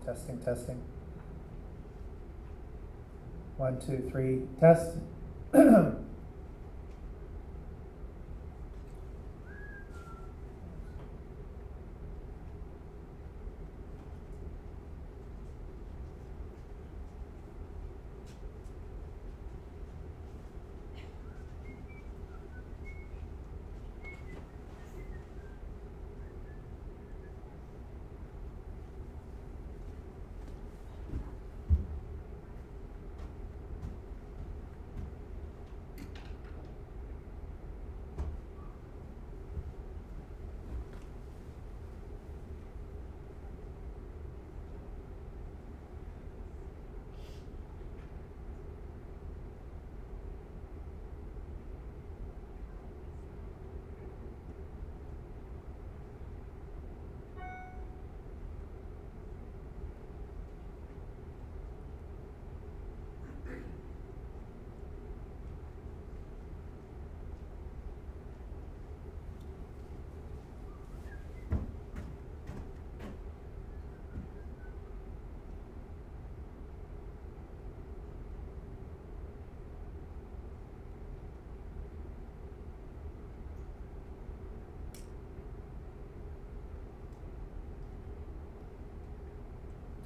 Testing, testing. 1, 2, 3, test.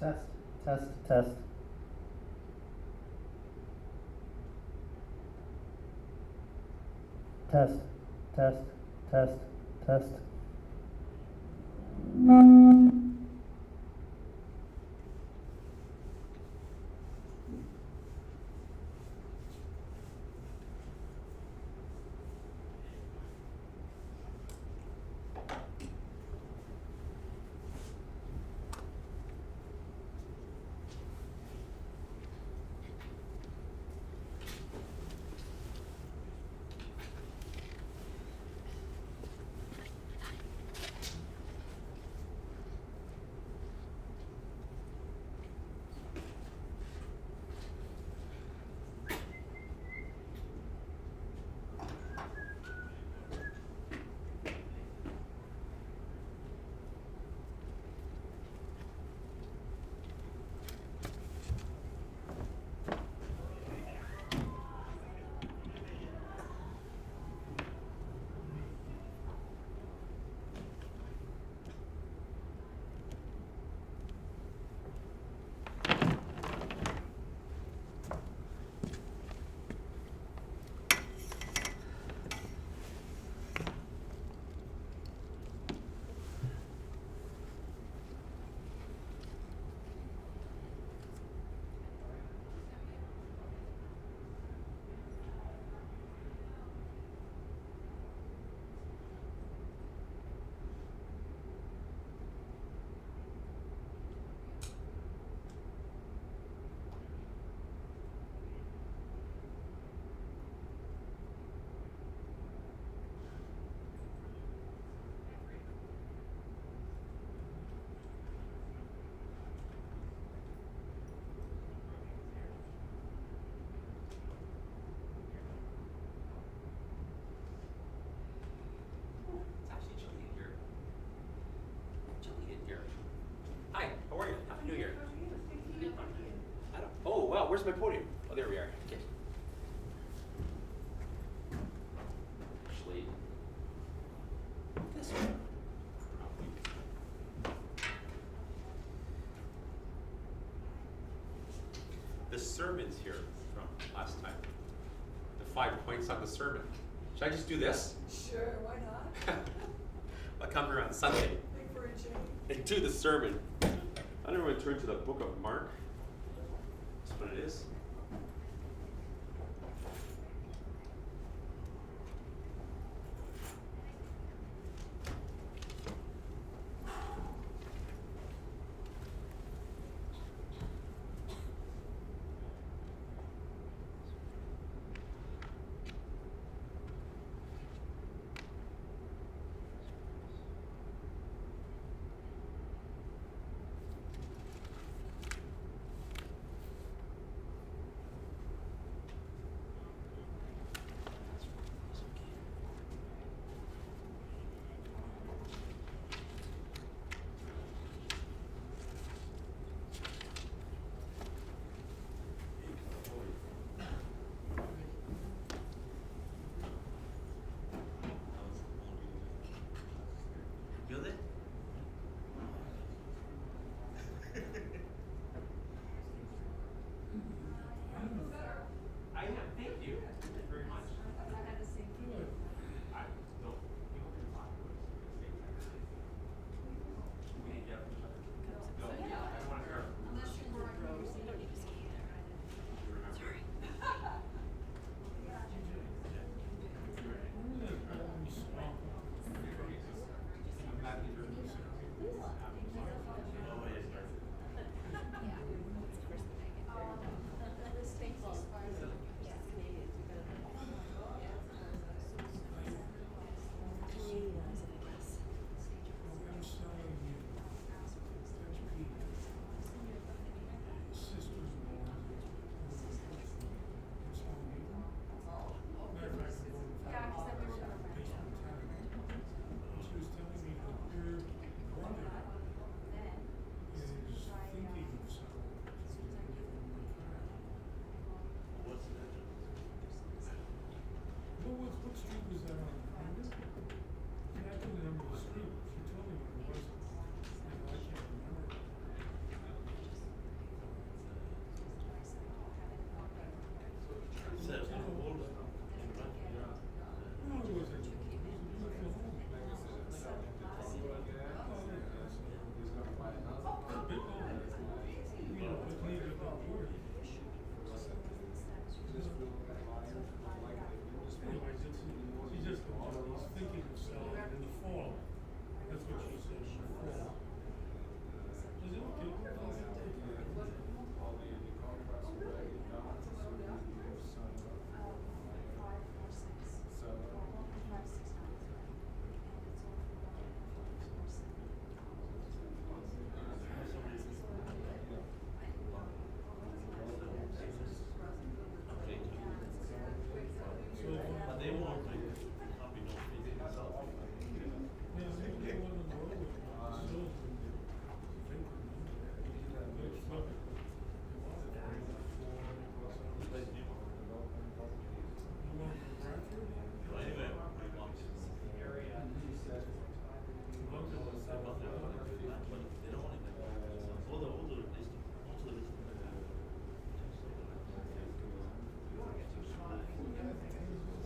Test, test, test. Test, test, test, test. Where's my podium? Oh, there we are. Okay. Actually, this one. The sermon's here from last time. The 5 points on the sermon. Should I just do this? Sure, why not? I'll come here on Sunday. Think for a change. And do the sermon. I don't want to turn to the book of Mark. That's what it is. What street was that on? Remember? She had to remember the street. She told me what it was. I can't remember. So, old. No, it wasn't. It was a beautiful home. Oh, yeah, that's a big home. You know, it needed about wood. Anyway, she just was thinking of selling it in the fall. That's what she said, in the fall. Is it okay? Okay. But they won't like copy no fee themselves. Yeah, they were on the road with sills and they flood it. Like, you know. You want to go Bradford? So anyway, we want to. Look at what's that. But they don't want it. All the list, most of the list.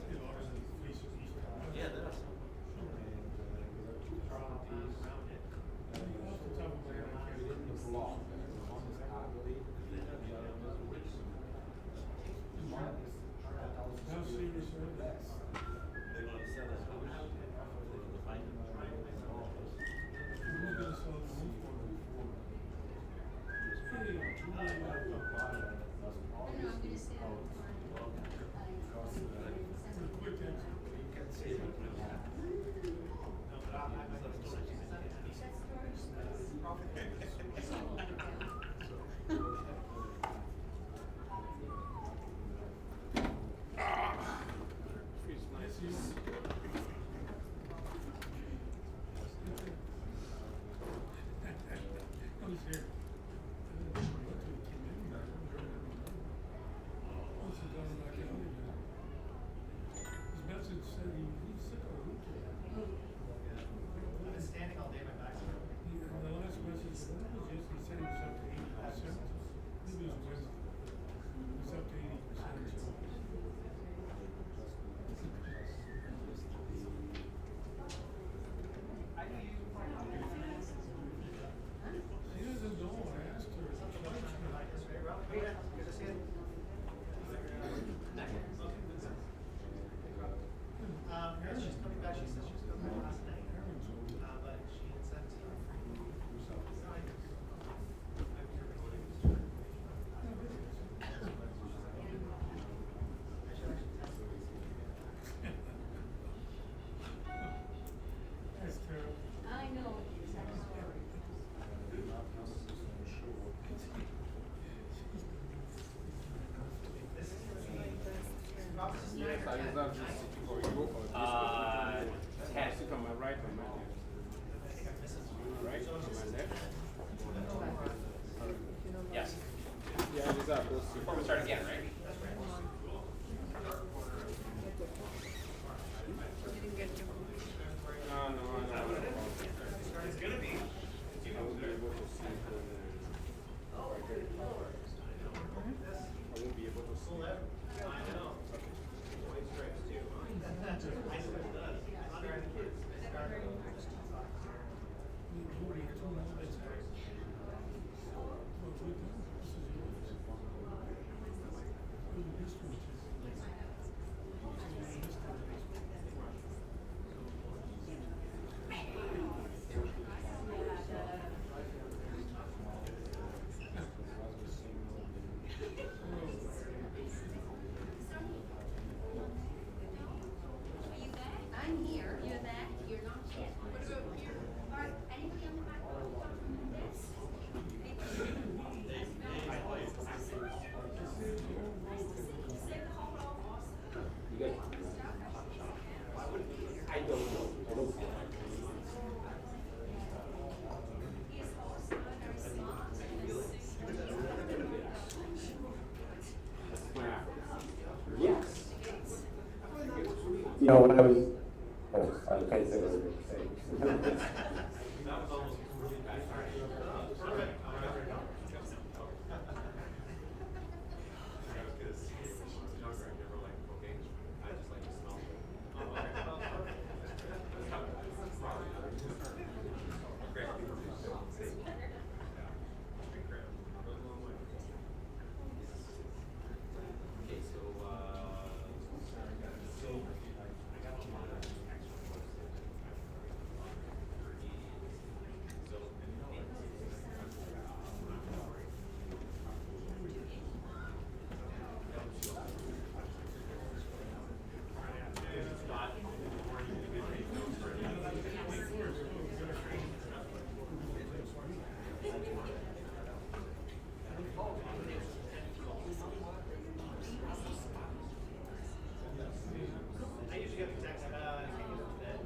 You know, ours is facing east. Yeah, there are some. Off the top of my head, I can't remember. How serious are they? They're gonna sell us. They're gonna find it. Who's gonna sell the home for them? Hey, No, I'm gonna stay on the floor. quick answer. Yes, you. I was here. Once he got him back out again. His message said he's sick of it. I've been standing all day, my back's hurt. The last message, what was it? He said he was up to 80%. Maybe it was Wednesday. He was up to 80%. She doesn't know. I asked her. Good to see you. Yeah, she's coming back. She said she was coming back last night. But she had sent. That's terrible. I know. Yes, I reserve this seat for you or this 10. sit on my right or my left? Right or my left? Yes. Yeah, I reserve those seats. Before we start again, right? No. It's gonna be. I won't be able to see I won't be able to see. I know. Always stripes too. I know it does. Scaring the kids. You know, when I was, oh, I can't say what I was going to say. That was almost completely backfired. Perfect. I usually get the text, I can't get to bed.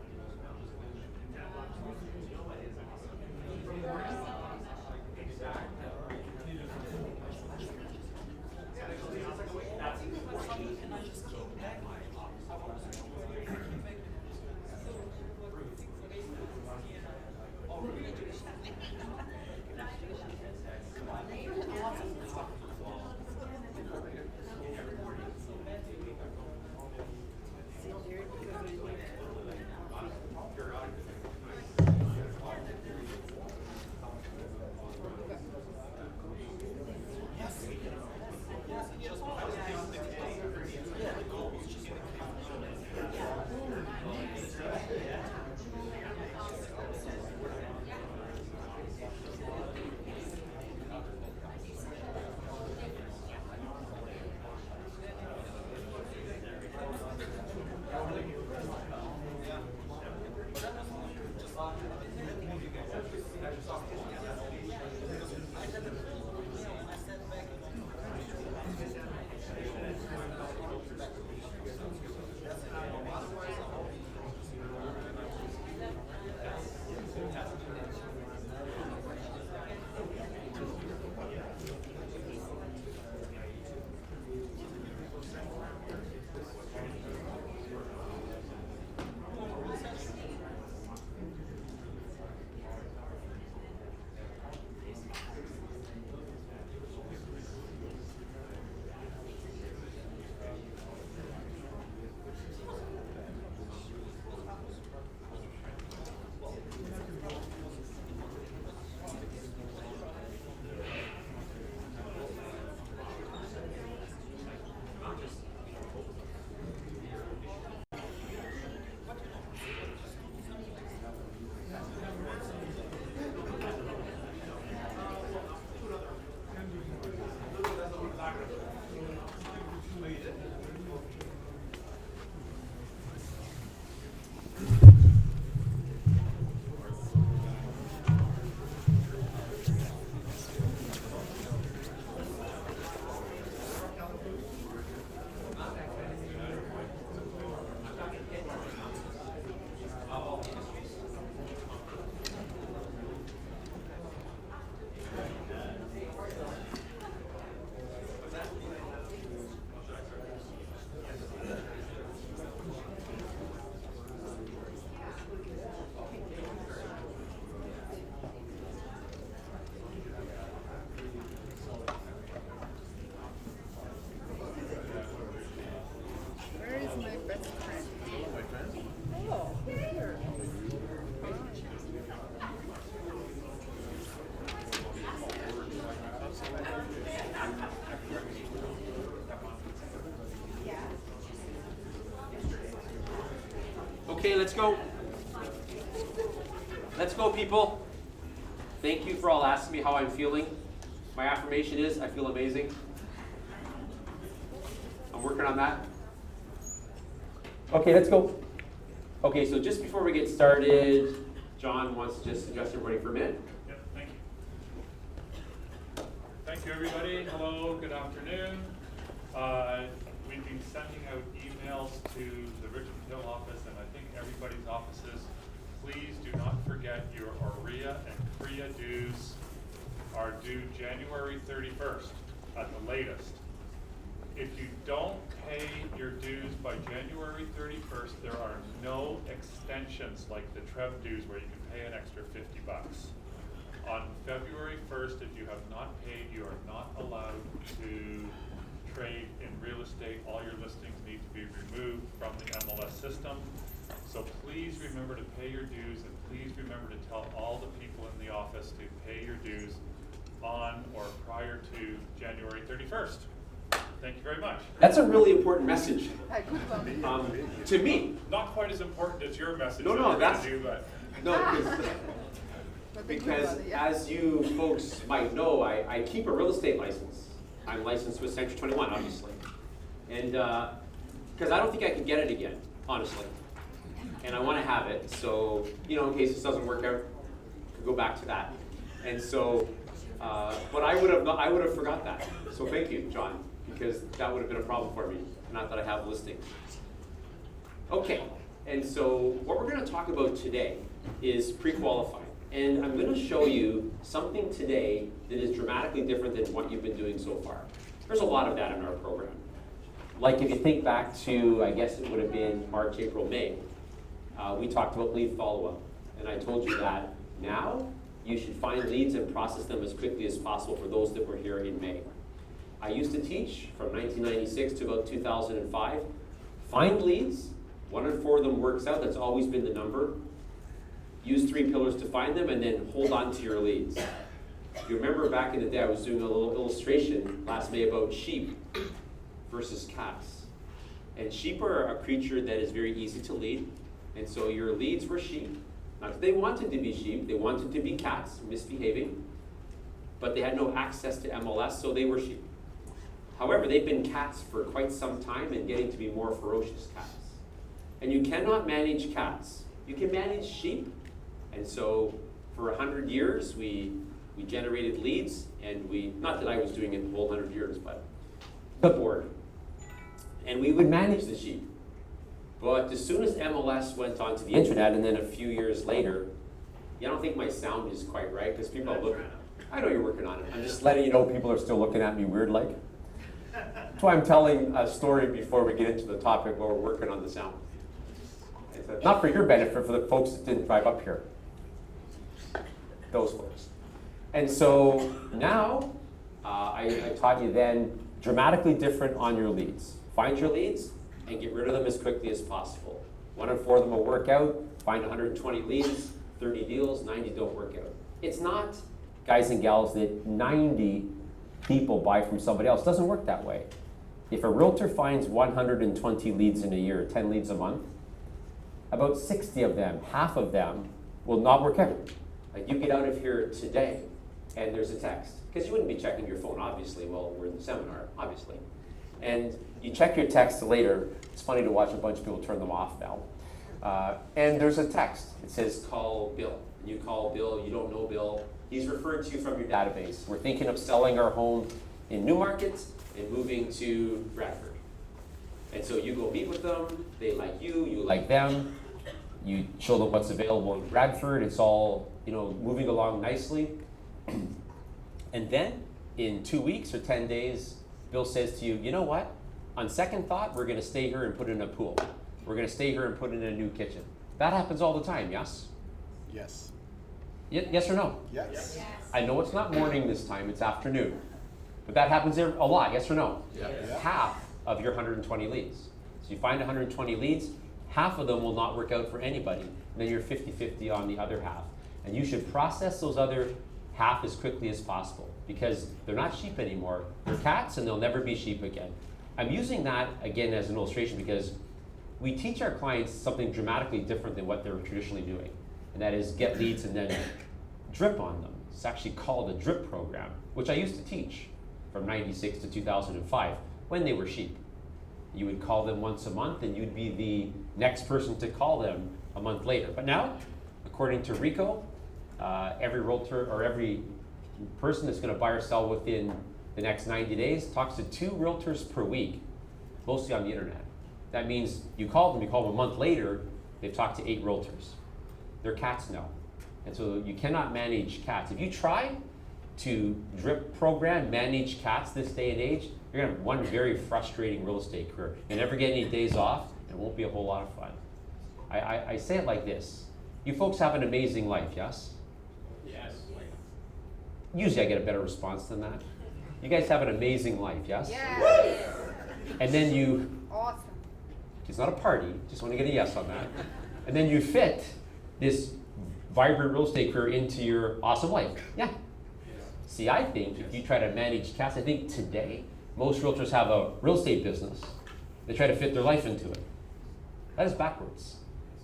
Okay, let's go. Let's go, people. Thank you for all asking me how I'm feeling. My affirmation is I feel amazing. I'm working on that. Okay, let's go. Okay, so just before we get started, John wants to just address everybody for a minute. Yep, thank you. Thank you, everybody. Hello, good afternoon. We've been sending out emails to the Richmond Hill office and I think everybody's offices. Please do not forget your OREA and CREA dues are due January 31st at the latest. if you don't pay your dues by January 31st, there are no extensions like the Trev dues where you can pay an extra $50. On February 1st, if you have not paid, you are not allowed to trade in real estate. All your listings need to be removed from the MLS system. So please remember to pay your dues, and please remember to tell all the people in the office to pay your dues on or prior to January 31st. Thank you very much. That's a really important message to me. Not quite as important as your message. No, that no, you're gonna that's do, but no, because as you folks might know, I keep a real estate license. I'm licensed with Century 21, obviously, and because I don't think I can get it again, honestly, and I want to have it. So in case this doesn't work out, I could go back to that. And so, but I would have forgot that. So thank you, John, because that would have been a problem for me. Not that I have listings. Okay, and so what we're going to talk about today is pre-qualifying. And I'm going to show you something today that is dramatically different than what you've been doing so far. There's a lot of that in our program. Like if you think back to, I guess it would have been March, April, May, we talked about lead follow-up. And I told you that now you should find leads and process them as quickly as possible for those that were here in May. I used to teach from 1996 to about 2005. Find leads, 1 in 4 of them works out, that's always been the number. Use 3 pillars to find them, and then hold on to your leads. You remember back in the day, I was doing a little illustration last May about sheep versus cats. And sheep are a creature that is very easy to lead, and so your leads were sheep. Not that they wanted to be sheep, they wanted to be cats, misbehaving, but they had no access to MLS, so they were sheep. However, they've been cats for quite some time and getting to be more ferocious cats. And you cannot manage cats. You can manage sheep. And so for 100 years, we generated leads, and not that I was doing it the whole 100 years, but the board. And we would manage the sheep. But as soon as MLS went onto the internet, and then a few years later, I don't think my sound is quite right, because people are looking. I know you're working on it. I'm just letting you know people are still looking at me weird like. That's why I'm telling a story before we get into the topic where we're working on the sound. It's not for your benefit, for the folks that didn't drive up here. Those folks. And so now, I taught you then, dramatically different on your leads. Find your leads and get rid of them as quickly as possible. 1 in 4 of them will work out. Find 120 leads, 30 deals, 90 don't work out. It's not, guys and gals, that 90 people buy from somebody else. It doesn't work that way. If a realtor finds 120 leads in a year, 10 leads a month, about 60 of them, half of them, will not work out. Like you get out of here today and there's a text, because you wouldn't be checking your phone, obviously, while we're in the seminar, obviously. And you check your text later. It's funny to watch a bunch of people turn them off now. And there's a text. It says, call Bill. And you call Bill, you don't know Bill. He's referred to you from your database. We're thinking of selling our home in Newmarket and moving to Bradford. And so you go meet with them, they like you like them. You show them what's available in Bradford. It's all, moving along nicely. And then in 2 weeks or 10 days, Bill says to you, you know what? On second thought, we're going to stay here and put in a pool. We're going to stay here and put in a new kitchen. That happens all the time, yes? Yes. Yes or no? Yes. I know it's not morning this time, it's afternoon. But that happens a lot, yes or no? Yeah. Half of your 120 leads. So you find 120 leads, half of them will not work out for anybody. And then you're 50-50 on the other half. And you should process those other half as quickly as possible, because they're not sheep anymore. They're cats, and they'll never be sheep again. I'm using that again as an illustration because we teach our clients something dramatically different than what they're traditionally doing. And that is get leads and then drip on them. It's actually called a drip program, which I used to teach from 96 to 2005 when they were sheep. You would call them once a month and you'd be the next person to call them a month later. But now, according to RICO, every realtor or every person that's going to buy or sell within the next 90 days talks to 2 realtors per week, mostly on the internet. That means you call them a month later, they've talked to 8 realtors. They're cats now. And so you cannot manage cats. If you try to drip program, manage cats this day and age, You're gonna have one very frustrating real estate career. You'll never get any days off, and it won't be a whole lot of fun. I say it like this. You folks have an amazing life, yes? Yes. Usually I get a better response than that. You guys have an amazing life, yes? Yes. And then you, Awesome. it's not a party, just want to get a yes on that. And then you fit this vibrant real estate career into your awesome life. Yeah. See, I think if you try to manage cats, I think today, most realtors have a real estate business. They try to fit their life into it. That is backwards.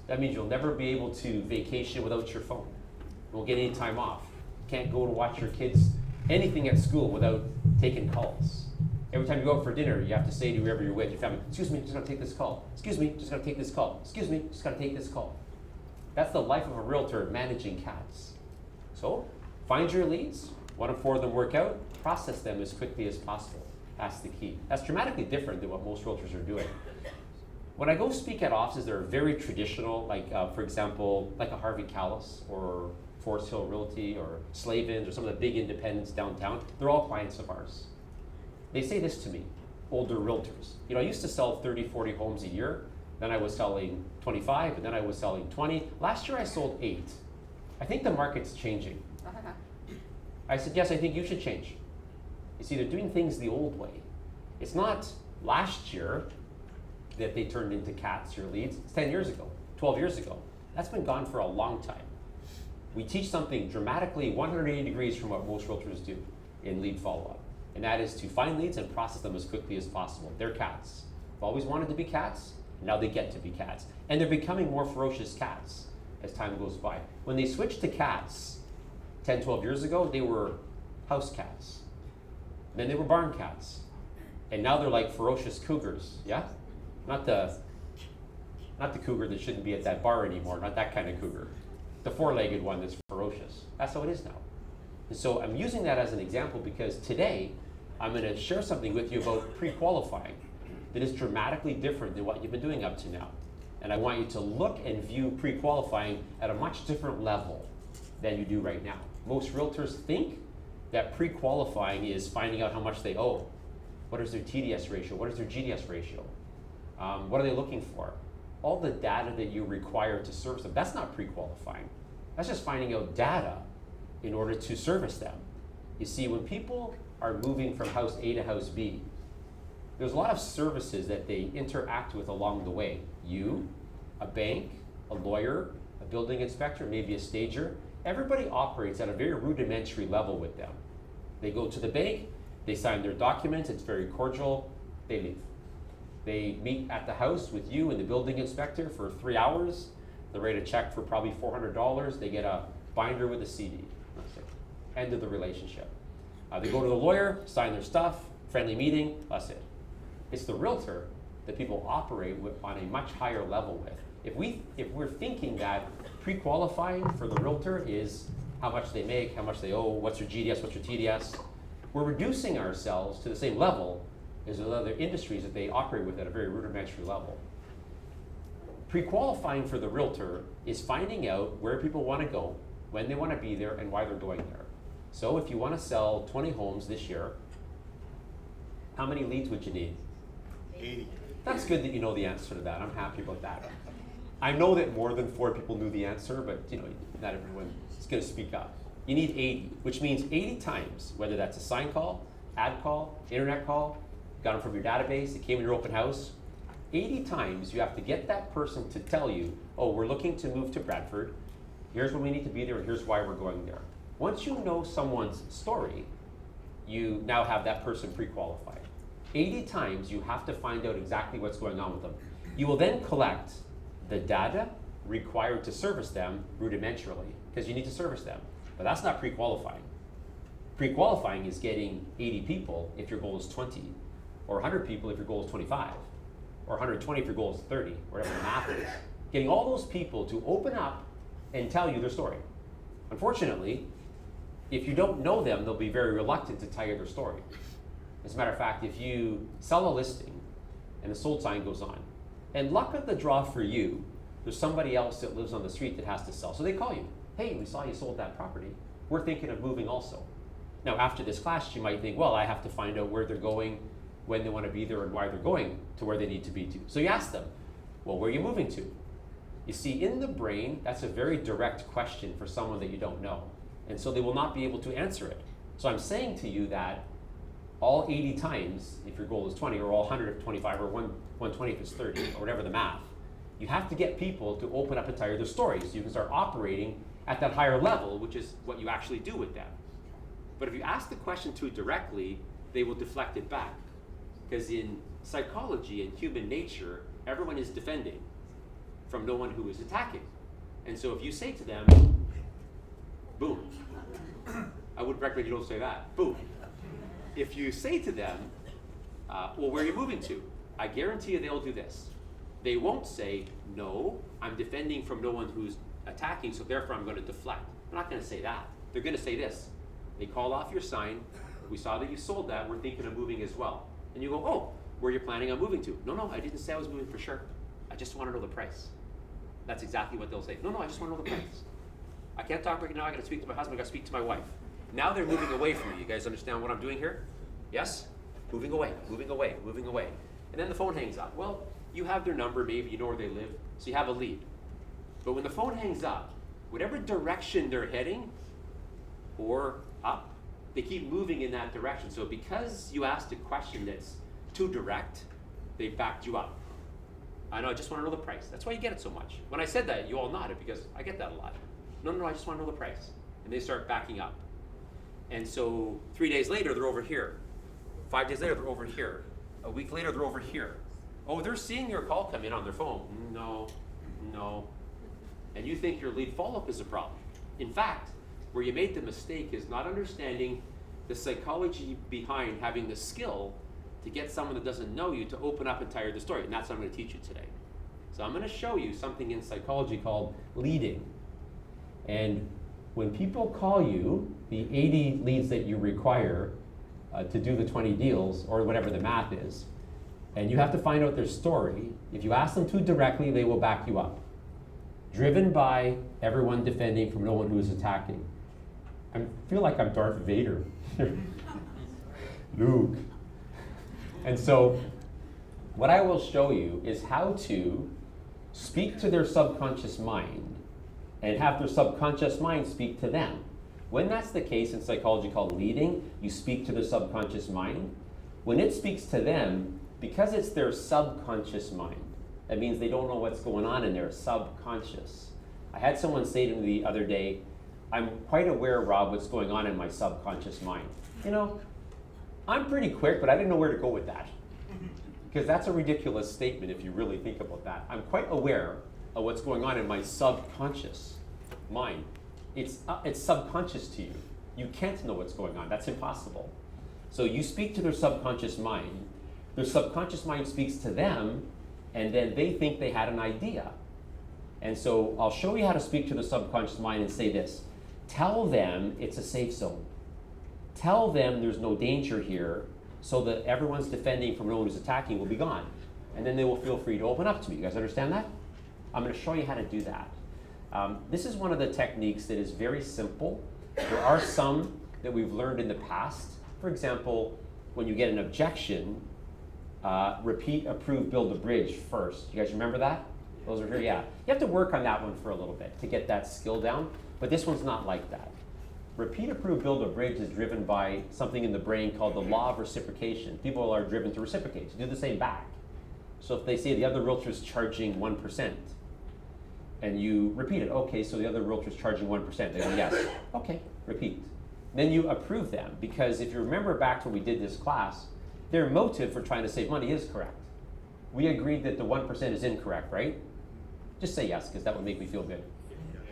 That means you'll never be able to vacation without your phone. You won't get any time off. You can't go to watch your kids anything at school without taking calls. Every time you go out for dinner, you have to say to whoever you're with, your family, excuse me, just gonna take this call. Excuse me, just gonna take this call. Excuse me, just gotta take this call. That's the life of a realtor managing cats. So, find your leads, 1 in 4 of them work out, process them as quickly as possible. That's the key. That's dramatically different than what most realtors are doing. When I go speak at offices that are very traditional, like for example, like a Harvey Callis or Forest Hill Realty or Slavins or some of the big independents downtown, they're all clients of ours. They say this to me, older realtors. You know, I used to sell 30, 40 homes a year. Then I was selling 25, and then I was selling 20. Last year I sold 8. I think the market's changing. I said, yes, I think you should change. You see, they're doing things the old way. It's not last year that they turned into cats, your leads. It's 10 years ago, 12 years ago. That's been gone for a long time. We teach something dramatically 180 degrees from what most realtors do in lead follow-up. And that is to find leads and process them as quickly as possible. They're cats. They've always wanted to be cats, now they get to be cats. And they're becoming more ferocious cats as time goes by. When they switched to cats 10, 12 years ago, they were house cats. Then they were barn cats. And now they're like ferocious cougars, yeah? Not the cougar that shouldn't be at that bar anymore, not that kind of cougar. The 4-legged one that's ferocious. That's how it is now. And so I'm using that as an example because today I'm going to share something with you about pre-qualifying that is dramatically different than what you've been doing up to now. And I want you to look and view pre-qualifying at a much different level than you do right now. Most realtors think that pre-qualifying is finding out how much they owe. What is their TDS ratio? What is their GDS ratio? What are they looking for? All the data that you require to service them, that's not pre-qualifying. That's just finding out data in order to service them. You see, when people are moving from house A to house B, there's a lot of services that they interact with along the way. You, a bank, a lawyer, a building inspector, maybe a stager. Everybody operates at a very rudimentary level with them. They go to the bank, they sign their documents, it's very cordial, they leave. They meet at the house with you and the building inspector for 3 hours. They write a check for probably $400. They get a binder with a CD. That's it. End of the relationship. They go to the lawyer, sign their stuff, friendly meeting, that's it. It's the realtor that people operate with on a much higher level with. If we're thinking that pre-qualifying for the realtor is how much they make, how much they owe, what's your GDS, what's your TDS, we're reducing ourselves to the same level as with other industries that they operate with at a very rudimentary level. Pre-qualifying for the realtor is finding out where people want to go, when they want to be there, and why they're going there. So if you want to sell 20 homes this year, how many leads would you need? 80. That's good that you know the answer to that. I'm happy about that. I know that more than 4 people knew the answer, but you know, not everyone is going to speak up. You need 80, which means 80 times, whether that's a sign call, ad call, internet call, got them from your database, they came in your open house. 80 times you have to get that person to tell you, oh, we're looking to move to Bradford. Here's when we need to be there, and here's why we're going there. Once you know someone's story, you now have that person pre-qualified. 80 times you have to find out exactly what's going on with them. You will then collect the data required to service them rudimentarily, because you need to service them. But that's not pre-qualifying. Pre-qualifying is getting 80 people if your goal is 20, or 100 people if your goal is 25, or 120 if your goal is 30, whatever the math is. Getting all those people to open up and tell you their story. Unfortunately, if you don't know them, they'll be very reluctant to tell you their story. As a matter of fact, if you sell a listing and the sold sign goes on, and luck of the draw for you, there's somebody else that lives on the street that has to sell. So they call you, hey, we saw you sold that property. We're thinking of moving also. Now, after this class, you might think, well, I have to find out where they're going, when they want to be there and why they're going to where they need to be to. So you ask them, well, where are you moving to? You see, in the brain, that's a very direct question for someone that you don't know. And so they will not be able to answer it. So I'm saying to you that all 80 times, if your goal is 20, or all 100 if 25, or 120 if it's 30, or whatever the math, you have to get people to open up and tell you their stories so you can start operating at that higher level, which is what you actually do with them. But if you ask the question too directly, they will deflect it back. Because in psychology and human nature, everyone is defending from no one who is attacking. And so if you say to them, boom, I would recommend you don't say that, boom. If you say to them, well, where are you moving to? I guarantee you they'll do this. They won't say, no, I'm defending from no one who's attacking, so therefore I'm going to deflect. They're not going to say that. They're going to say this. They call off your sign. We saw that you sold that. We're thinking of moving as well. And you go, oh, where are you planning on moving to? No, I didn't say I was moving for sure. I just want to know the price. That's exactly what they'll say. No, I just want to know the price. I can't talk right now. I got to speak to my husband. I got to speak to my wife. Now they're moving away from you. You guys understand what I'm doing here? Yes? Moving away. And then the phone hangs up. Well, you have their number, maybe you know where they live, so you have a lead. But when the phone hangs up, whatever direction they're heading, or up, they keep moving in that direction. So because you asked a question that's too direct, they backed you up. I know, I just want to know the price. That's why you get it so much. When I said that, you all nodded because I get that a lot. No, I just want to know the price. And they start backing up. And so 3 days later, they're over here. 5 days later, they're over here. A week later, they're over here. Oh, they're seeing your call come in on their phone. No. And you think your lead follow-up is a problem. In fact, where you made the mistake is not understanding the psychology behind having the skill to get someone that doesn't know you to open up and tell you the story. And that's what I'm going to teach you today. So I'm going to show you something in psychology called leading. And when people call you, the 80 leads that you require to do the 20 deals, or whatever the math is, and you have to find out their story, if you ask them too directly, they will back you up. Driven by everyone defending from no one who is attacking. I feel like I'm Darth Vader. Luke. And so, what I will show you is how to speak to their subconscious mind and have their subconscious mind speak to them. When that's the case in psychology called leading, you speak to their subconscious mind. When it speaks to them, because it's their subconscious mind, that means they don't know what's going on in their subconscious. I had someone say to me the other day, I'm quite aware, Rob, what's going on in my subconscious mind. You know, I'm pretty quick, but I didn't know where to go with that. Because that's a ridiculous statement if you really think about that. I'm quite aware of what's going on in my subconscious mind. It's subconscious to you. You can't know what's going on. That's impossible. So you speak to their subconscious mind. Their subconscious mind speaks to them, and then they think they had an idea. And so I'll show you how to speak to the subconscious mind and say this. Tell them it's a safe zone. Tell them there's no danger here so that everyone's defending from no one who's attacking will be gone. And then they will feel free to open up to me. You guys understand that? I'm going to show you how to do that. This is one of the techniques that is very simple. There are some that we've learned in the past. For example, when you get an objection, repeat, approve, build a bridge first. You guys remember that? Those are here, yeah. You have to work on that one for a little bit to get that skill down, but this one's not like that. Repeat, approve, build a bridge is driven by something in the brain called the law of reciprocation. People are driven to reciprocate, to do the same back. So if they say the other realtor's charging 1%, and you repeat it, okay, so the other realtor's charging 1%, they go, yes, okay, repeat. Then you approve them, because if you remember back to when we did this class, their motive for trying to save money is correct. We agreed that the 1% is incorrect, right? Just say yes, because that would make me feel good.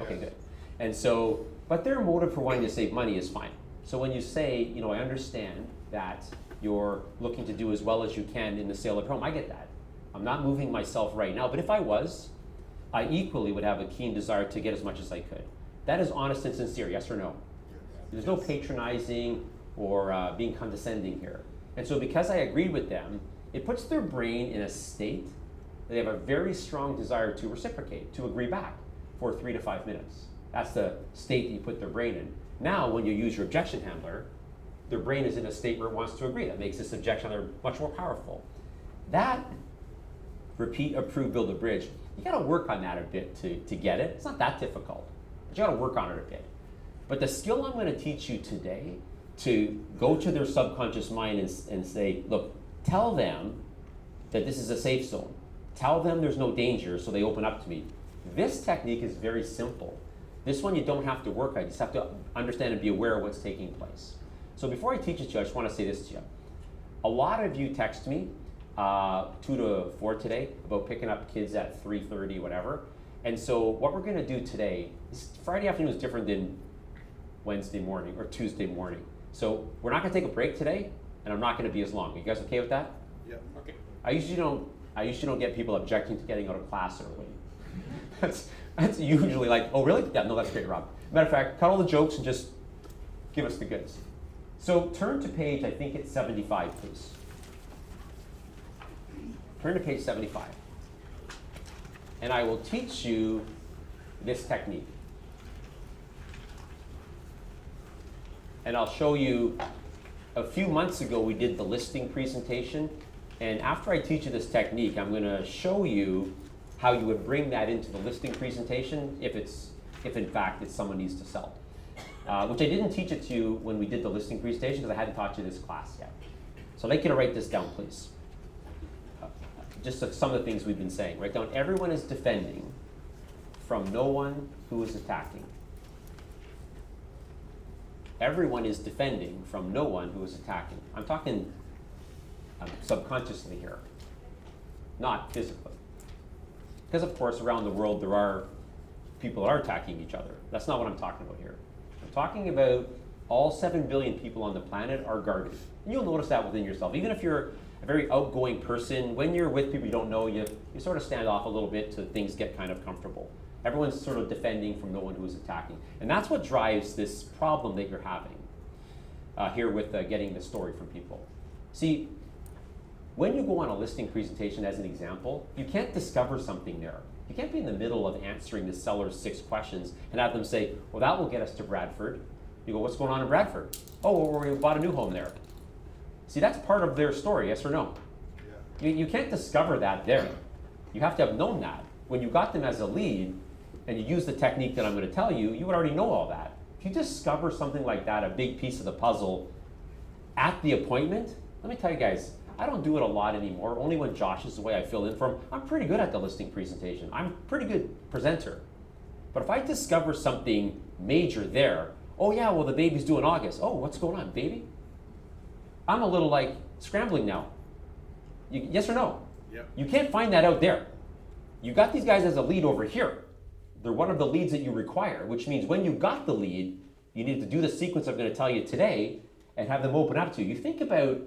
Okay, good. And so, but their motive for wanting to save money is fine. So when you say, you know, I understand that you're looking to do as well as you can in the sale of your home, I get that. I'm not moving myself right now, but if I was, I equally would have a keen desire to get as much as I could. That is honest and sincere, yes or no? There's no patronizing or being condescending here. And so because I agreed with them, it puts their brain in a state that they have a very strong desire to reciprocate, to agree back for 3 to 5 minutes. That's the state that you put their brain in. Now, when you use your objection handler, their brain is in a state where it wants to agree. That makes this objection on there much more powerful. That repeat, approve, build a bridge, you gotta work on that a bit to get it. It's not that difficult, but you gotta work on it a bit. But the skill I'm gonna teach you today, to go to their subconscious mind and say, look, tell them that this is a safe zone. Tell them there's no danger so they open up to me. This technique is very simple. This one you don't have to work on, you just have to understand and be aware of what's taking place. So before I teach it to you, I just wanna say this to you. A lot of you text me 2 to 4 today about picking up kids at 3:30, whatever. And so what we're gonna do today, Friday afternoon is different than Wednesday morning or Tuesday morning. So we're not gonna take a break today, and I'm not gonna be as long. Are you guys okay with that? Yep. Okay. I usually don't get people objecting to getting out of class early. That's usually like, oh really? Yeah, no, that's great, Rob. Matter of fact, cut all the jokes and just give us the goods. So turn to page, I think it's 75, please. Turn to page 75. And I will teach you this technique. And I'll show you, a few months ago we did the listing presentation, and after I teach you this technique, I'm gonna show you how you would bring that into the listing presentation if in fact it's someone needs to sell. Which I didn't teach it to you when we did the listing presentation because I hadn't taught you this class yet. So I'd like you to write this down, please. Just some of the things we've been saying. Write down, everyone is defending from no one who is attacking. Everyone is defending from no one who is attacking. I'm talking subconsciously here, not physically. Because of course around the world there are people that are attacking each other. That's not what I'm talking about here. I'm talking about all 7 billion people on the planet are guarded. And you'll notice that within yourself. Even if you're a very outgoing person, when you're with people you don't know, you sort of stand off a little bit till things get kind of comfortable. Everyone's sort of defending from no one who is attacking. And that's what drives this problem that you're having here with getting the story from people. See, when you go on a listing presentation as an example, you can't discover something there. You can't be in the middle of answering the seller's 6 questions and have them say, well, that will get us to Bradford. You go, what's going on in Bradford? Oh, well, we bought a new home there. See, that's part of their story, yes or no? Yeah. You can't discover that there. You have to have known that. When you got them as a lead, and you use the technique that I'm going to tell you, you would already know all that. If you discover something like that, a big piece of the puzzle, at the appointment, let me tell you guys, I don't do it a lot anymore, only when Josh is away I fill in for him. I'm pretty good at the listing presentation. I'm a pretty good presenter. But if I discover something major there, oh yeah, well the baby's due in August. Oh, what's going on, baby? I'm a little like scrambling now. Yes or no? Yep. You can't find that out there. You got these guys as a lead over here. They're one of the leads that you require, which means when you got the lead, you need to do the sequence I'm going to tell you today and have them open up to you. You think about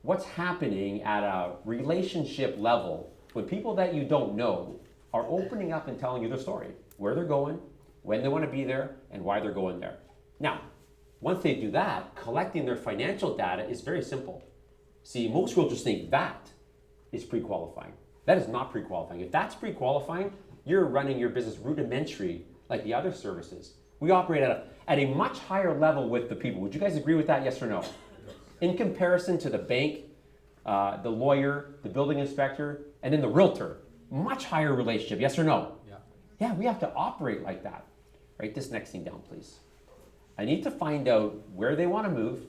what's happening at a relationship level when people that you don't know are opening up and telling you their story, where they're going, when they want to be there, and why they're going there. Now, once they do that, collecting their financial data is very simple. See, most people just think that is pre-qualifying. That is not pre-qualifying. If that's pre-qualifying, you're running your business rudimentary like the other services. We operate at a much higher level with the people. Would you guys agree with that, yes or no? In comparison to the bank, the lawyer, the building inspector, and then the realtor, much higher relationship, yes or no? Yeah. Yeah, we have to operate like that. Write this next thing down, please. I need to find out where they want to move.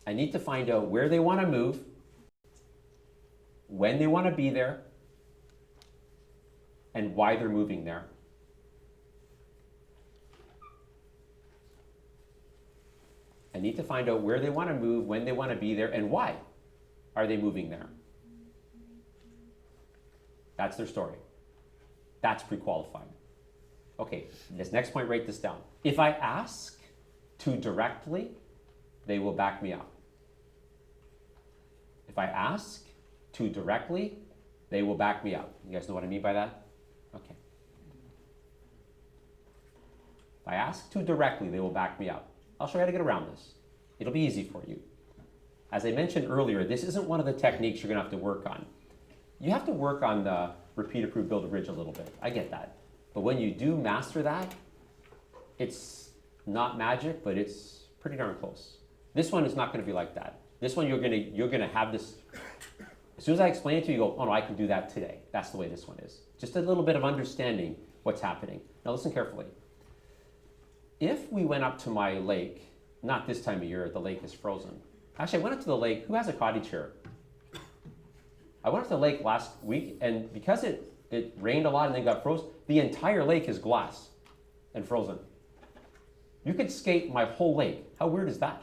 I need to find out where they want to move, when they want to be there, and why they're moving there. I need to find out where they want to move, when they want to be there, and why are they moving there. That's their story. That's pre-qualifying. Okay, this next point, write this down. If I ask too directly, they will back me up. If I ask too directly, they will back me up. You guys know what I mean by that? Okay. If I ask too directly, they will back me up. I'll show you how to get around this. It'll be easy for you. As I mentioned earlier, this isn't one of the techniques you're going to have to work on. You have to work on the repeat, approve, build a bridge a little bit. I get that. But when you do master that, it's not magic, but it's pretty darn close. This one is not going to be like that. This one you're gonna have this. As soon as I explain it to you, you go, oh no, I can do that today. That's the way this one is. Just a little bit of understanding what's happening. Now listen carefully. If we went up to my lake, not this time of year, the lake is frozen. Actually, I went up to the lake. Who has a cottage here? I went up to the lake last week, and because it rained a lot and then got frozen, the entire lake is glass and frozen. You could skate my whole lake. How weird is that?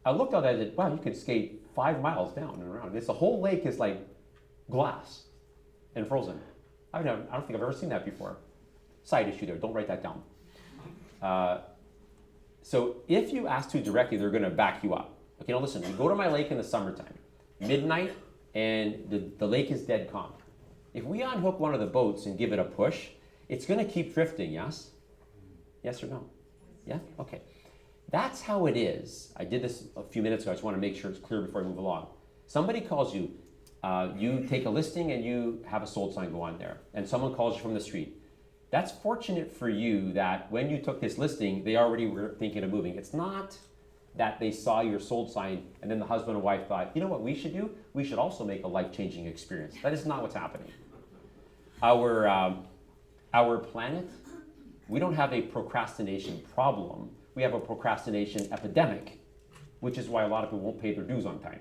I looked out at it, wow, you could skate 5 miles down and around. The whole lake is like glass and frozen. I don't think I've ever seen that before. Side issue there, don't write that down. So if you ask too directly, they're gonna back you up. Okay, now listen, you go to my lake in the summertime, midnight, and the lake is dead calm. If we unhook one of the boats and give it a push, it's gonna keep drifting, yes? Yes or no? Yeah? Okay. That's how it is. I did this a few minutes ago. I just want to make sure it's clear before I move along. Somebody calls you, you take a listing and you have a sold sign go on there, and someone calls you from the street. That's fortunate for you that when you took this listing, they already were thinking of moving. It's not that they saw your sold sign and then the husband and wife thought, you know what we should do? We should also make a life-changing experience. That is not what's happening. Our planet, we don't have a procrastination problem. We have a procrastination epidemic, which is why a lot of people won't pay their dues on time.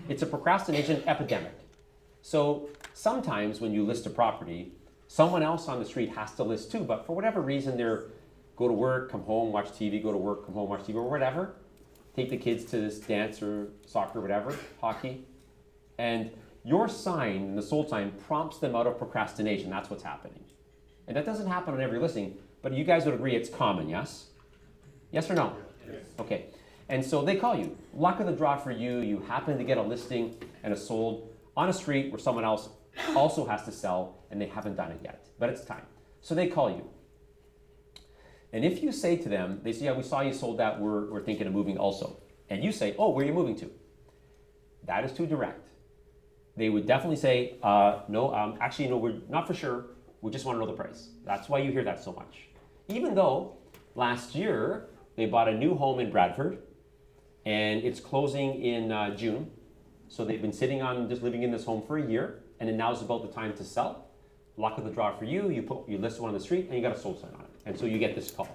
It's a procrastination epidemic. So sometimes when you list a property, someone else on the street has to list too, but for whatever reason, they're go to work, come home, watch TV, go to work, come home, watch TV, or whatever. Take the kids to this dance or soccer, whatever, hockey. And your sign, the sold sign, prompts them out of procrastination. That's what's happening. And that doesn't happen on every listing, but you guys would agree it's common, yes? Yes or no? Yes. Okay. And so they call you. Luck of the draw for you. You happen to get a listing and a sold on a street where someone else also has to sell and they haven't done it yet, but it's time. So they call you. And if you say to them, they say, yeah, we saw you sold that, we're thinking of moving also. And you say, oh, where are you moving to? That is too direct. They would definitely say, no, actually, no, we're not for sure. We just want to know the price. That's why you hear that so much. Even though last year, they bought a new home in Bradford, and it's closing in June. So they've been sitting on just living in this home for a year, and then now's about the time to sell. Luck of the draw for you. You list one on the street, and you got a sold sign on it, and so you get this call.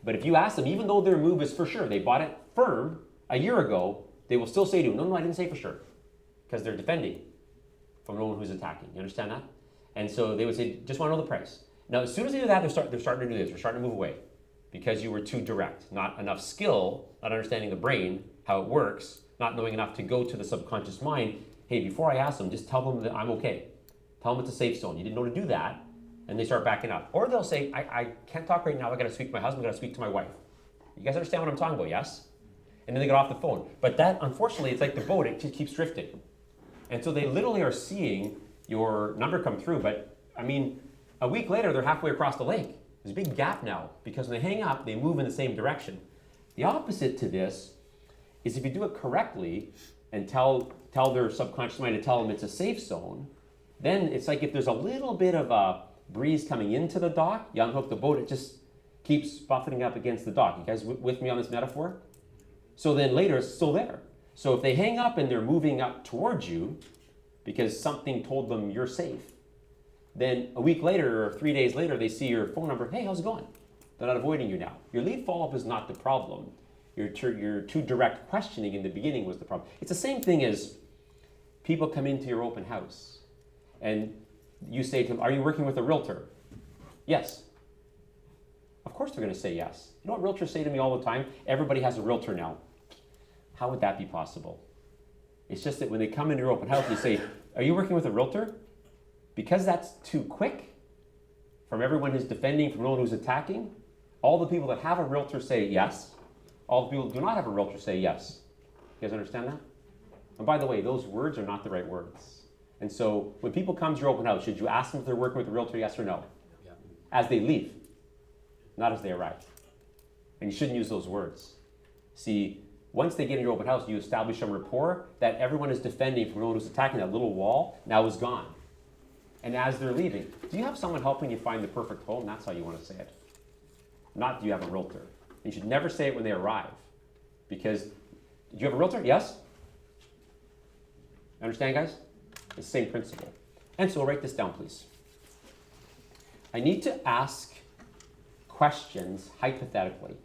But if you ask them, even though their move is for sure, they bought it firm a year ago, they will still say to you, no, I didn't say for sure, because they're defending from no one who's attacking. You understand that? And so they would say, just want to know the price. Now, as soon as they do that, they're starting to do this. They're starting to move away because you were too direct. Not enough skill, not understanding the brain, how it works, not knowing enough to go to the subconscious mind. Hey, before I ask them, just tell them that I'm okay. Tell them it's a safe zone. You didn't know to do that, and they start backing up. Or they'll say, I can't talk right now. I got to speak to my husband. I got to speak to my wife. You guys understand what I'm talking about, yes? And then they get off the phone. But that, unfortunately, it's like the boat. It just keeps drifting. And so they literally are seeing your number come through. But, I mean, a week later, they're halfway across the lake. There's a big gap now because when they hang up, they move in the same direction. The opposite to this is if you do it correctly and tell their subconscious mind to tell them it's a safe zone, then it's like if there's a little bit of a breeze coming into the dock, you unhook the boat, it just keeps buffeting up against the dock. You guys with me on this metaphor? So then later it's still there. So if they hang up and they're moving up towards you because something told them you're safe, then a week later or 3 days later, they see your phone number. Hey, how's it going? They're not avoiding you now. Your lead follow-up is not the problem. Your too direct questioning in the beginning was the problem. It's the same thing as people come into your open house and you say to them, are you working with a realtor? Yes. Of course they're going to say yes. You know what realtors say to me all the time? Everybody has a realtor now. How would that be possible? It's just that when they come into your open house, you say, are you working with a realtor? Because that's too quick from everyone who's defending, from no one who's attacking, all the people that have a realtor say yes. All the people who do not have a realtor say yes. You guys understand that? And by the way, those words are not the right words. And so when people come to your open house, should you ask them if they're working with a realtor, yes or no? Yeah. As they leave, not as they arrive. And you shouldn't use those words. See, once they get in your open house, you establish some rapport that everyone is defending from no one who's attacking. That little wall now is gone. And as they're leaving, do you have someone helping you find the perfect home? That's how you want to say it. Not do you have a realtor. You should never say it when they arrive. Because, do you have a realtor? Yes? Understand, guys? It's the same principle. And so write this down, please. I need to ask questions hypothetically.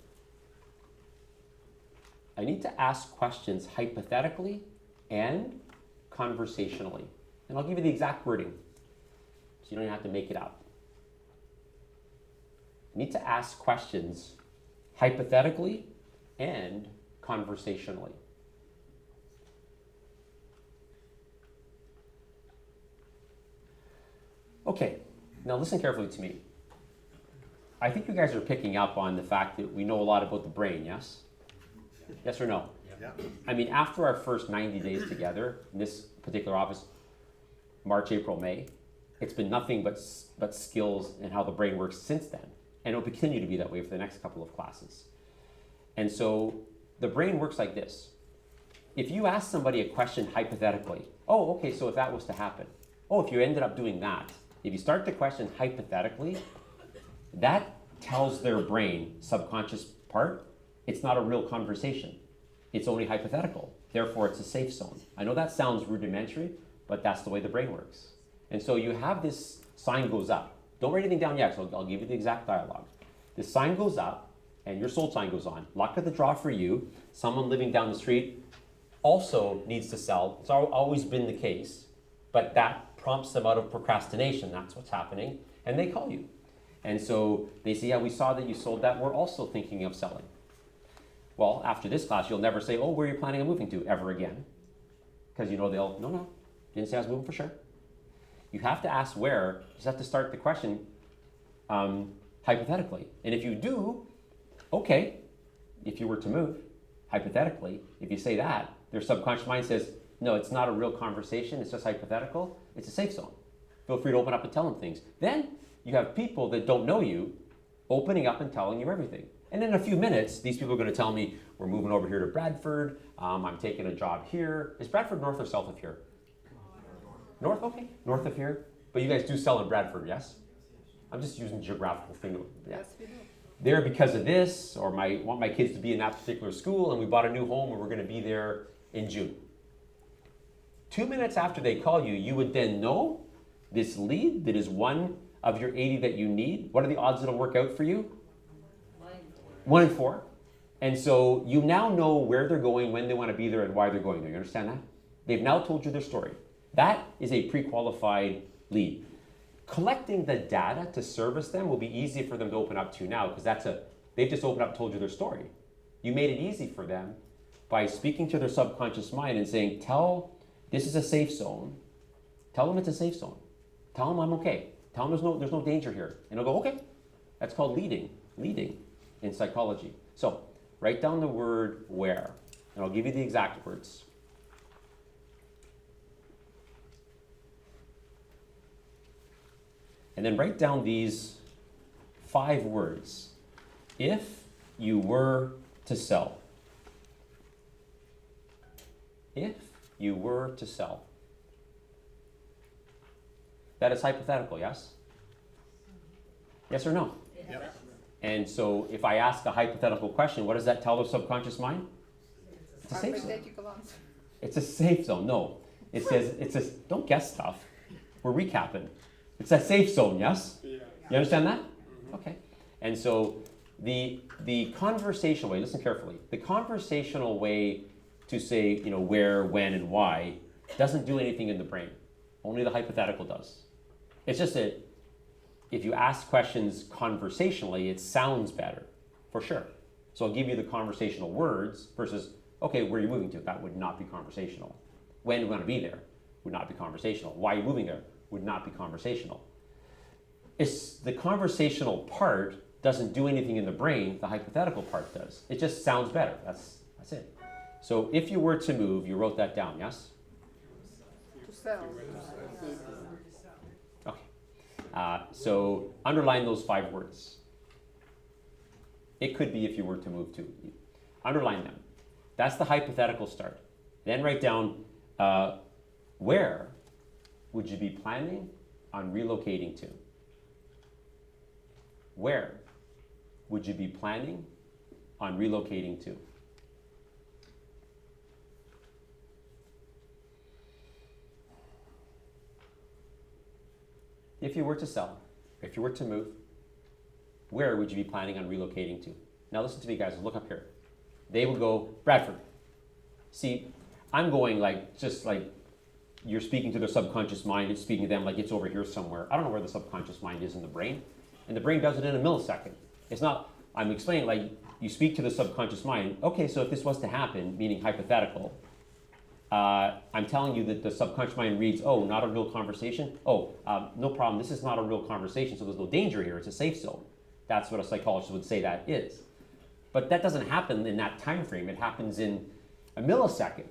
I need to ask questions hypothetically and conversationally. And I'll give you the exact wording, so you don't even have to make it up. I need to ask questions hypothetically and conversationally. Okay, now listen carefully to me. I think you guys are picking up on the fact that we know a lot about the brain, yes? Yes or no? Yeah. I mean, after our first 90 days together in this particular office, March, April, May, it's been nothing but skills and how the brain works since then. And it will continue to be that way for the next couple of classes. And so the brain works like this. If you ask somebody a question hypothetically, oh, okay, so if that was to happen, oh, if you ended up doing that, if you start the question hypothetically, that tells their brain, subconscious part, it's not a real conversation. It's only hypothetical. Therefore, it's a safe zone. I know that sounds rudimentary, but that's the way the brain works. And so you have this sign goes up. Don't write anything down yet, so I'll give you the exact dialogue. This sign goes up, and your sold sign goes on. Luck of the draw for you. Someone living down the street also needs to sell. It's always been the case, but that prompts them out of procrastination. That's what's happening. And they call you. And so they say, yeah, we saw that you sold that. We're also thinking of selling. Well, after this class, you'll never say, oh, where are you planning on moving to ever again? Because you know they'll, no, didn't say I was moving for sure. You have to ask where. You just have to start the question hypothetically. And if you do, okay, if you were to move, hypothetically, if you say that, their subconscious mind says, no, it's not a real conversation, it's just hypothetical, it's a safe zone. Feel free to open up and tell them things. Then you have people that don't know you opening up and telling you everything. And in a few minutes, these people are going to tell me, we're moving over here to Bradford, I'm taking a job here. Is Bradford north or south of here? North, okay, north of here. But you guys do sell in Bradford, yes? I'm just using geographical thing. Yeah. Yes, we do. There because of this, or want my kids to be in that particular school, and we bought a new home and we're going to be there in June. 2 minutes after they call you, you would then know this lead that is one of your 80 that you need. What are the odds it'll work out for you? 1 in 4. And so you now know where they're going, when they want to be there, and why they're going there. You understand that? They've now told you their story. That is a pre-qualified lead. Collecting the data to service them will be easy for them to open up to now, because they've just opened up and told you their story. You made it easy for them by speaking to their subconscious mind and saying, this is a safe zone. Tell them it's a safe zone. Tell them I'm okay. Tell them there's no danger here. And they'll go, okay. That's called leading in psychology. So write down the word where, and I'll give you the exact words. And then write down these 5 words. If you were to sell. If you were to sell. That is hypothetical, yes? Yes or no? Yep. And so if I ask a hypothetical question, what does that tell the subconscious mind? It's a safe zone. Hypothetical answer. It's a safe zone. No. It says, don't guess stuff. We're recapping. It's a safe zone, yes? Yeah. You understand that? Okay. And so the conversational way, listen carefully, the conversational way to say, where, when, and why doesn't do anything in the brain. Only the hypothetical does. It's just that if you ask questions conversationally, it sounds better, for sure. So I'll give you the conversational words versus, okay, where are you moving to? That would not be conversational. When do you want to be there? Would not be conversational. Why are you moving there? Would not be conversational. It's the conversational part doesn't do anything in the brain, the hypothetical part does. It just sounds better. That's it. So if you were to move, you wrote that down, yes? To sell. Okay. So underline those 5 words. It could be if you were to move to. Underline them. That's the hypothetical start. Then write down where would you be planning on relocating to? Where would you be planning on relocating to? If you were to sell, if you were to move, where would you be planning on relocating to? Now listen to me, guys. Look up here. They would go, Bradford. See, I'm going like, just like you're speaking to their subconscious mind. It's speaking to them like it's over here somewhere. I don't know where the subconscious mind is in the brain. And the brain does it in a millisecond. It's not, I'm explaining like you speak to the subconscious mind. Okay, so if this was to happen, meaning hypothetical, I'm telling you that the subconscious mind reads, oh, not a real conversation. Oh, no problem. This is not a real conversation, so there's no danger here. It's a safe zone. That's what a psychologist would say that is. But that doesn't happen in that time frame. It happens in a millisecond.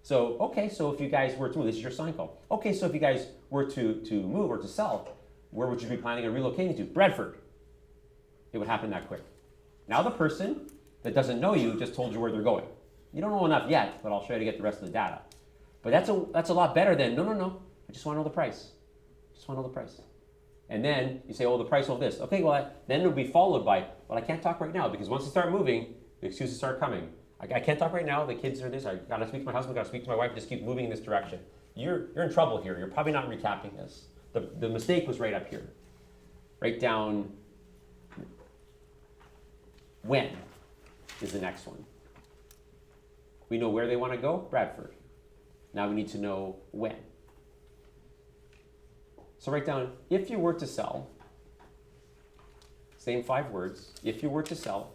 So, okay, so if you guys were to move, this is your sign call. Okay, so if you guys were to move or to sell, where would you be planning on relocating to? Bradford. It would happen that quick. Now the person that doesn't know you just told you where they're going. You don't know enough yet, but I'll show you to get the rest of the data. But that's a lot better than, no, I just want to know the price. Just want to know the price. And then you say, oh, the price of this. Okay, well, then it'll be followed by, well, I can't talk right now because once you start moving, the excuses start coming. I can't talk right now, the kids are this, I gotta speak to my husband, gotta speak to my wife, just keep moving in this direction. You're in trouble here. You're probably not recapping this. The mistake was right up here. Write down when is the next one. We know where they want to go, Bradford. Now we need to know when. So write down, if you were to sell, same 5 words, if you were to sell.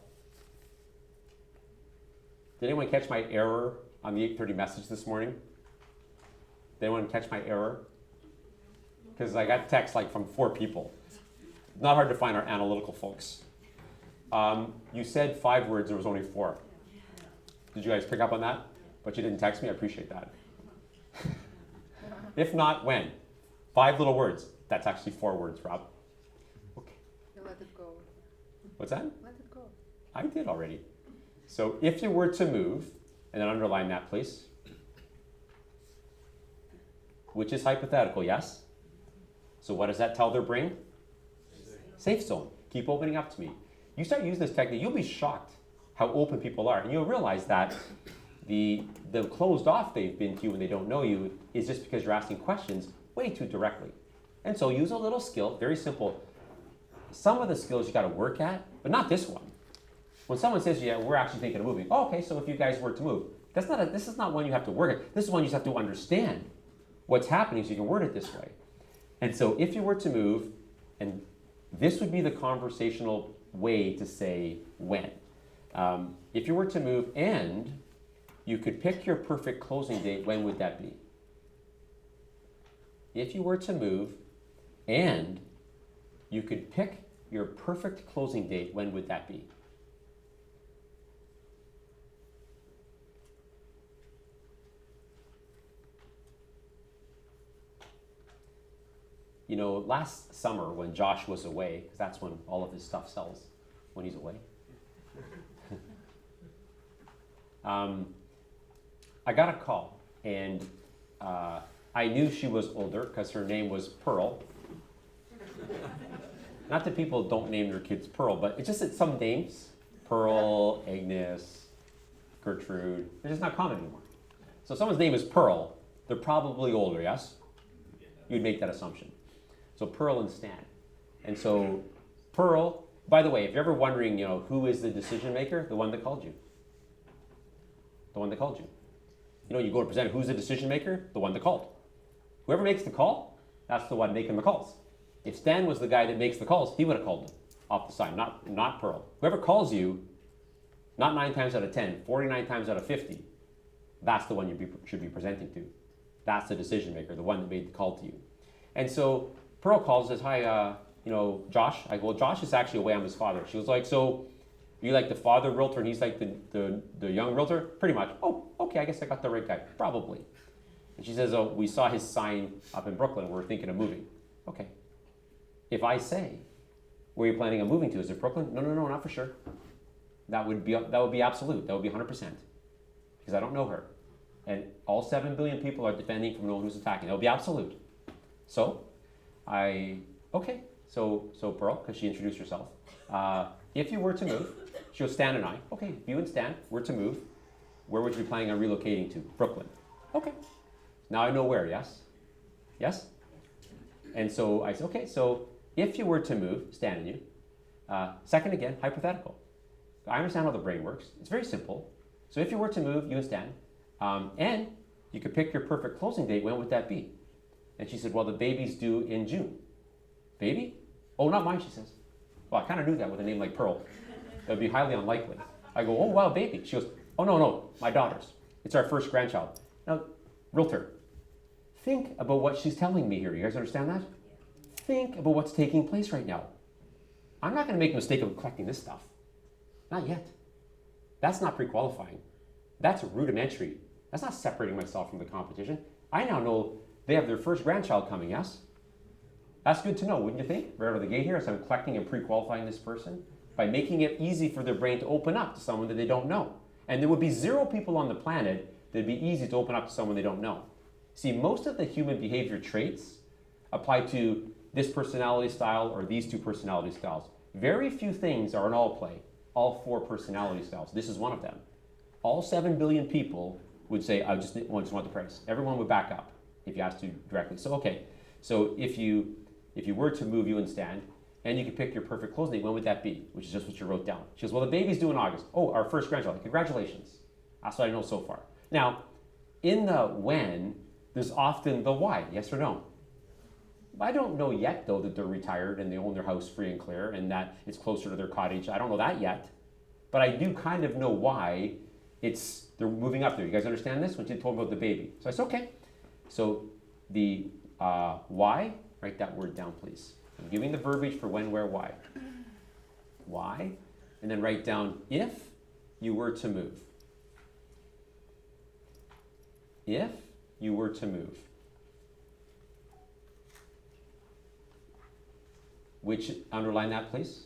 Did anyone catch my error on the 8:30 message this morning? Did anyone catch my error? Because I got text like from 4 people. Not hard to find our analytical folks. You said 5 words, there was only 4. Did you guys pick up on that? But you didn't text me, I appreciate that. If not, when? 5 little words. That's actually 4 words, Rob. Okay. You let it go. What's that? Let it go. I did already. So if you were to move, and then underline that, please. Which is hypothetical, yes? So what does that tell their brain? Safe zone. Keep opening up to me. You start using this technique, you'll be shocked how open people are. And you'll realize that the closed off they've been to you when they don't know you is just because you're asking questions way too directly. And so use a little skill, very simple. Some of the skills you gotta work at, but not this one. When someone says, yeah, we're actually thinking of moving. Oh, okay, so if you guys were to move. This is not one you have to work at. This is one you just have to understand what's happening so you can word it this way. And so if you were to move, and this would be the conversational way to say when. If you were to move and you could pick your perfect closing date, when would that be? If you were to move and you could pick your perfect closing date, when would that be? You know, last summer when Josh was away, because that's when all of his stuff sells, when he's away. I got a call, and I knew she was older because her name was Pearl. Not that people don't name their kids Pearl, but it's just that some names, Pearl, Agnes, Gertrude, they're just not common anymore. So if someone's name is Pearl, they're probably older, yes? You'd make that assumption. So Pearl and Stan. And so Pearl, by the way, if you're ever wondering, you know, who is the decision maker, the one that called you. The one that called you. You know, you go to present, who's the decision maker? The one that called. Whoever makes the call, that's the one making the calls. If Stan was the guy that makes the calls, he would have called them off the side, not Pearl. Whoever calls you, not 9 times out of 10, 49 times out of 50, that's the one you should be presenting to. That's the decision maker, the one that made the call to you. And so Pearl calls and says, hi, you know, Josh. I go, well, Josh is actually away. I'm his father. She was like, so you like the father realtor and he's like the young realtor? Pretty much. Oh, okay, I guess I got the right guy. Probably. And she says, oh, we saw his sign up in Brooklyn. We're thinking of moving. Okay. If I say, where are you planning on moving to? Is it Brooklyn? No, not for sure. That would be absolute. That would be 100%. Because I don't know her. And all 7 billion people are defending from knowing who's attacking. That would be absolute. So, Okay, so Pearl, because she introduced herself. If you were to move, she goes, Stan and I. Okay, if you and Stan were to move, where would you be planning on relocating to? Brooklyn. Okay. Now I know where, yes? Yes? And so I said, okay, so if you were to move, Stan and you, second again, hypothetical. I understand how the brain works. It's very simple. So if you were to move, you and Stan, and you could pick your perfect closing date, when would that be? And she said, well, the baby's due in June. Baby? Oh, not mine, she says. Well, I kind of knew that with a name like Pearl. That would be highly unlikely. I go, oh, wow, baby. She goes, oh, no, my daughter's. It's our first grandchild. Now, realtor, think about what she's telling me here. You guys understand that? Think about what's taking place right now. I'm not going to make a mistake of collecting this stuff. Not yet. That's not pre-qualifying. That's rudimentary. That's not separating myself from the competition. I now know they have their first grandchild coming, yes? That's good to know, wouldn't you think? Right out of the gate here, as I'm collecting and pre-qualifying this person, by making it easy for their brain to open up to someone that they don't know. And there would be 0 people on the planet that'd be easy to open up to someone they don't know. See, most of the human behavior traits apply to this personality style or these 2 personality styles. Very few things are in all play, all 4 personality styles. This is one of them. All 7 billion people would say, I just want the price. Everyone would back up if you asked to directly. So, okay, so if you were to move, you and Stan, and you could pick your perfect closing date, when would that be? Which is just what you wrote down. She goes, well, the baby's due in August. Oh, our first grandchild. Congratulations. That's what I know so far. Now, in the when, there's often the why, yes or no? I don't know yet, though, that they're retired and they own their house free and clear and that it's closer to their cottage. I don't know that yet. But I do kind of know why they're moving up there. You guys understand this? When you told me about the baby. So I said, okay. So the why, write that word down, please. I'm giving the verbiage for when, where, why. Why, and then write down if you were to move. If you were to move. Which, underline that, please.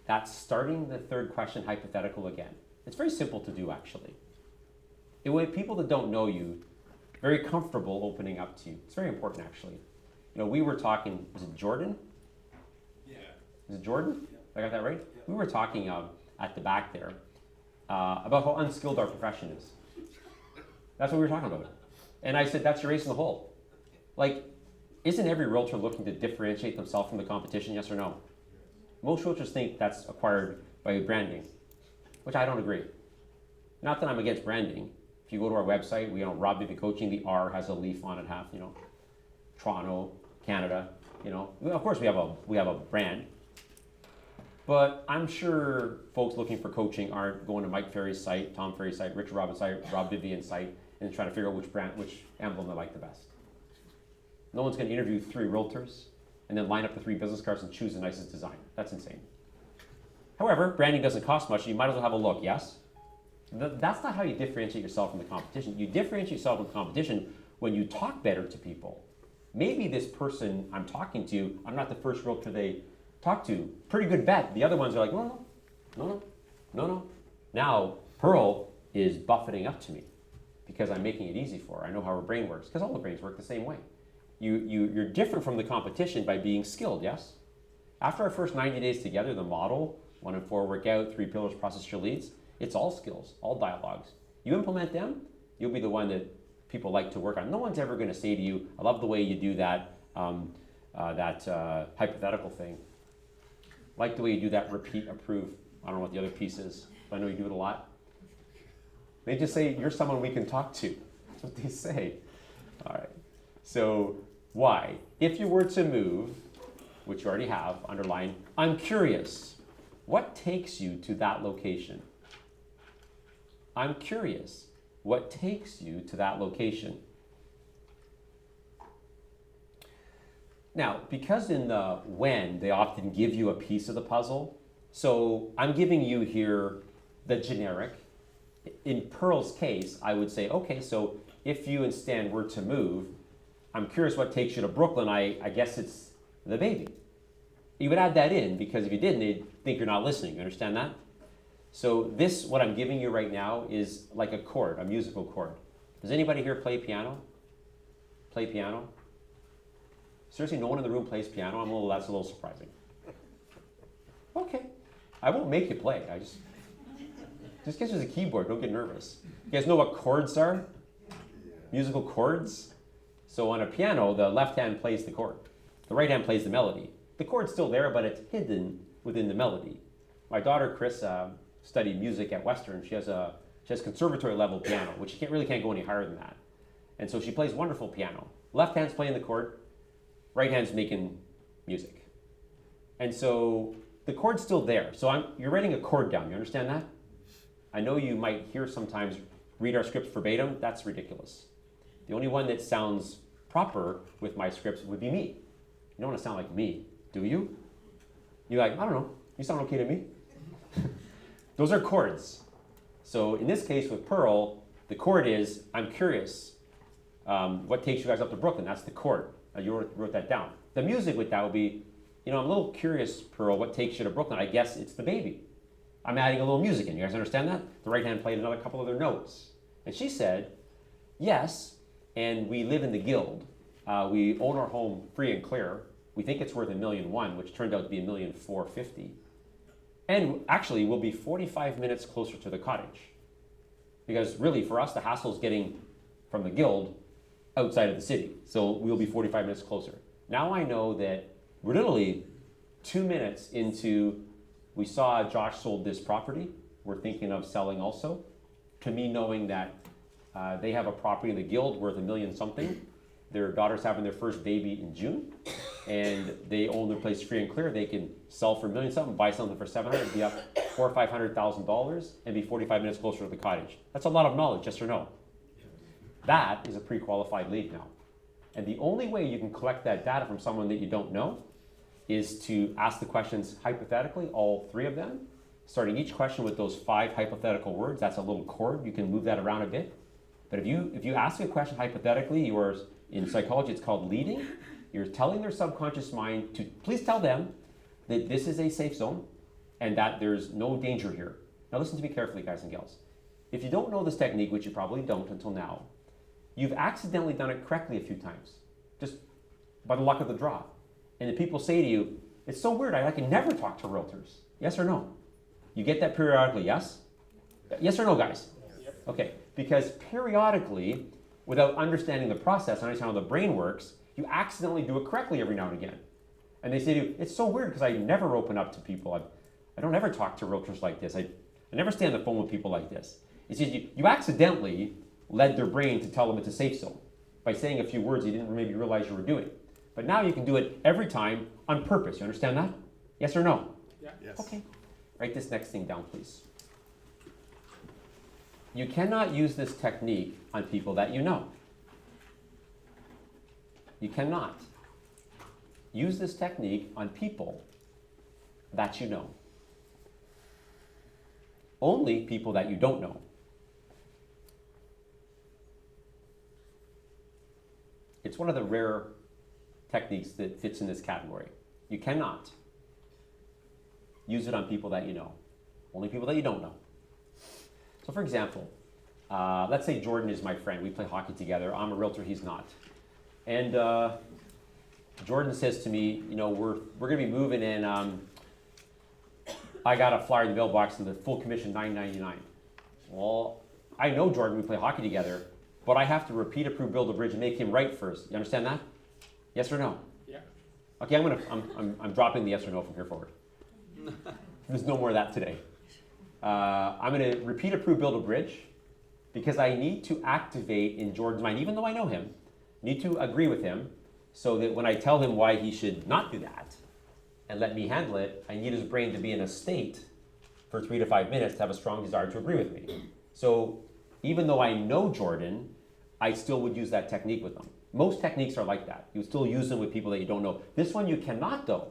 That's starting the third question hypothetical again. It's very simple to do, actually. It would make people that don't know you very comfortable opening up to you. It's very important, actually. You know, we were talking, was it Jordan? Yeah. Is it Jordan? Yeah. I got that right? Yeah. We were talking at the back there about how unskilled our profession is. That's what we were talking about. And I said, that's your ace in the hole. Like, isn't every realtor looking to differentiate themselves from the competition, yes or no? Most realtors think that's acquired by branding, which I don't agree. Not that I'm against branding. If you go to our website, Rob Vivian Coaching, the R has a leaf on it, half, Toronto, Canada, Of course we have a brand, but I'm sure folks looking for coaching aren't going to Mike Ferry's site, Tom Ferry's site, Richard Robbins' site, Rob Vivian's site, and trying to figure out which emblem they like the best. No one's going to interview 3 realtors and then line up the 3 business cards and choose the nicest design. That's insane. However, branding doesn't cost much, so you might as well have a look, yes? That's not how you differentiate yourself from the competition. You differentiate yourself from the competition when you talk better to people. Maybe this person I'm talking to, I'm not the first realtor they talk to. Pretty good bet. The other ones are like, no. Now, Pearl is buffeting up to me because I'm making it easy for her. I know how her brain works, because all the brains work the same way. You're different from the competition by being skilled, yes? After our first 90 days together, the model, 1 in 4 workout, 3 pillars, process your leads, it's all skills, all dialogues. You implement them, you'll be the one that people like to work on. No one's ever going to say to you, I love the way you do that hypothetical thing. Like the way you do that repeat, approve. I don't know what the other piece is, but I know you do it a lot. They just say, you're someone we can talk to. That's what they say. All right. So why? If you were to move, which you already have, underline, I'm curious. What takes you to that location? I'm curious. What takes you to that location? Now, because in the when, they often give you a piece of the puzzle, so I'm giving you here the generic. In Pearl's case, I would say, okay, so if you and Stan were to move, I'm curious what takes you to Brooklyn. I guess it's the baby. You would add that in, because if you didn't, they'd think you're not listening. You understand that? So this, what I'm giving you right now, is like a chord, a musical chord. Does anybody here play piano? Play piano? Seriously, no one in the room plays piano? That's a little surprising. Okay. I won't make you play. Just get you a keyboard, don't get nervous. You guys know what chords are? Musical chords? So on a piano, the left hand plays the chord. The right hand plays the melody. The chord's still there, but it's hidden within the melody. My daughter, Chris, studied music at Western. She has conservatory level piano, which you can't go any higher than that. And so she plays wonderful piano. Left hand's playing the chord, right hand's making music. And so the chord's still there. So you're writing a chord down, you understand that? I know you might hear sometimes read our scripts verbatim. That's ridiculous. The only one that sounds proper with my scripts would be me. You don't want to sound like me, do you? You're like, I don't know, you sound okay to me. Those are chords. So in this case with Pearl, the chord is, I'm curious, what takes you guys up to Brooklyn? That's the chord. You wrote that down. The music with that would be, I'm a little curious, Pearl, what takes you to Brooklyn? I guess it's the baby. I'm adding a little music in. You guys understand that? The right hand played another couple other notes. And she said, yes, and we live in the Guild. We own our home free and clear. We think it's worth $1.1 million, which turned out to be $1.450 million. And actually, we'll be 45 minutes closer to the cottage. Because really, for us, the hassle is getting from the Guild outside of the city. So we'll be 45 minutes closer. Now I know that we're literally 2 minutes into, we saw Josh sold this property. We're thinking of selling also. To me, knowing that they have a property in the Guild worth $1 million something. Their daughter's having their first baby in June, and they own their place free and clear. They can sell for $1 million something, buy something for $700,000, be up $400,000 or $500,000, and be 45 minutes closer to the cottage. That's a lot of knowledge, yes or no? That is a pre-qualified lead now. And the only way you can collect that data from someone that you don't know is to ask the questions hypothetically, all 3 of them, starting each question with those 5 hypothetical words. That's a little chord. You can move that around a bit. But if you ask a question hypothetically, in psychology, it's called leading. You're telling their subconscious mind to please tell them that this is a safe zone and that there's no danger here. Now listen to me carefully, guys and gals. If you don't know this technique, which you probably don't until now, you've accidentally done it correctly a few times, just by the luck of the draw. And the people say to you, it's so weird, I can never talk to realtors. Yes or no? You get that periodically, yes? Yes or no, guys? Yep. Okay, because periodically, without understanding the process, understanding how the brain works, you accidentally do it correctly every now and again. And they say to you, it's so weird because I never open up to people. I don't ever talk to realtors like this. I never stay on the phone with people like this. It's just you accidentally led their brain to tell them it's a safe zone by saying a few words you didn't maybe realize you were doing. But now you can do it every time on purpose. You understand that? Yes or no? Yeah. Yes. Okay. Write this next thing down, please. You cannot use this technique on people that you know. You cannot use this technique on people that you know. Only people that you don't know. It's one of the rare techniques that fits in this category. You cannot use it on people that you know. Only people that you don't know. So for example, let's say Jordan is my friend. We play hockey together. I'm a realtor, he's not. And Jordan says to me, we're going to be moving in. I got a flyer in the mailbox and the full commission $9.99. Well, I know Jordan, we play hockey together, but I have to repeat, approve, build a bridge and make him right first. You understand that? Yes or no? Yeah. Okay, I'm dropping the yes or no from here forward. There's no more of that today. I'm going to repeat, approve, build a bridge because I need to activate in Jordan's mind, even though I know him, need to agree with him so that when I tell him why he should not do that and let me handle it, I need his brain to be in a state for 3 to 5 minutes to have a strong desire to agree with me. So even though I know Jordan, I still would use that technique with them. Most techniques are like that. You would still use them with people that you don't know. This one you cannot though.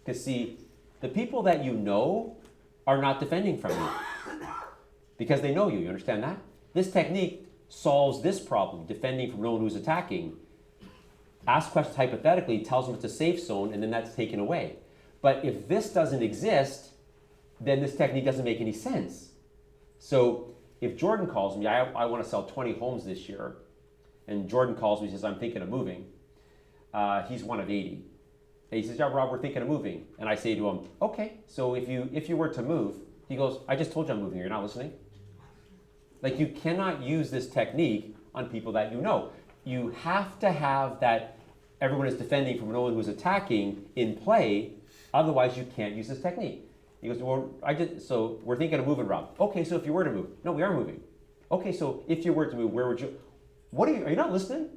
Because see, the people that you know are not defending from you because they know you. You understand that? This technique solves this problem, defending from no one who's attacking. Ask questions hypothetically, tells them it's a safe zone, and then that's taken away. But if this doesn't exist, then this technique doesn't make any sense. So if Jordan calls me, I want to sell 20 homes this year, and Jordan calls me and says, I'm thinking of moving. he's one of 80. And he says, yeah, Rob, we're thinking of moving. And I say to him, okay, so if you were to move, he goes, I just told you I'm moving, you're not listening? Like, you cannot use this technique on people that you know. You have to have that everyone is defending from no one who's attacking in play, otherwise you can't use this technique. He goes, well, so we're thinking of moving, Rob. Okay, so if you were to move. No, we are moving. Okay, so if you were to move, where would you? Are you not listening?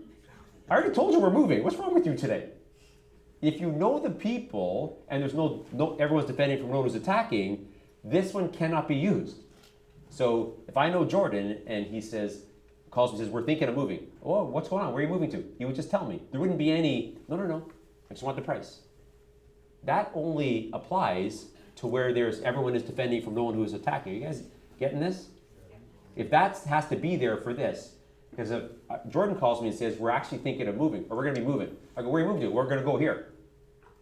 I already told you we're moving. What's wrong with you today? If you know the people and there's no everyone's defending from no one who's attacking, this one cannot be used. So if I know Jordan and he calls me and says, we're thinking of moving. Oh, what's going on? Where are you moving to? He would just tell me. There wouldn't be any, no, I just want the price. That only applies to where everyone is defending from no one who is attacking. Are you guys getting this? If that has to be there for this, because if Jordan calls me and says, we're actually thinking of moving, or we're going to be moving. I go, where are you moving to? We're going to go here.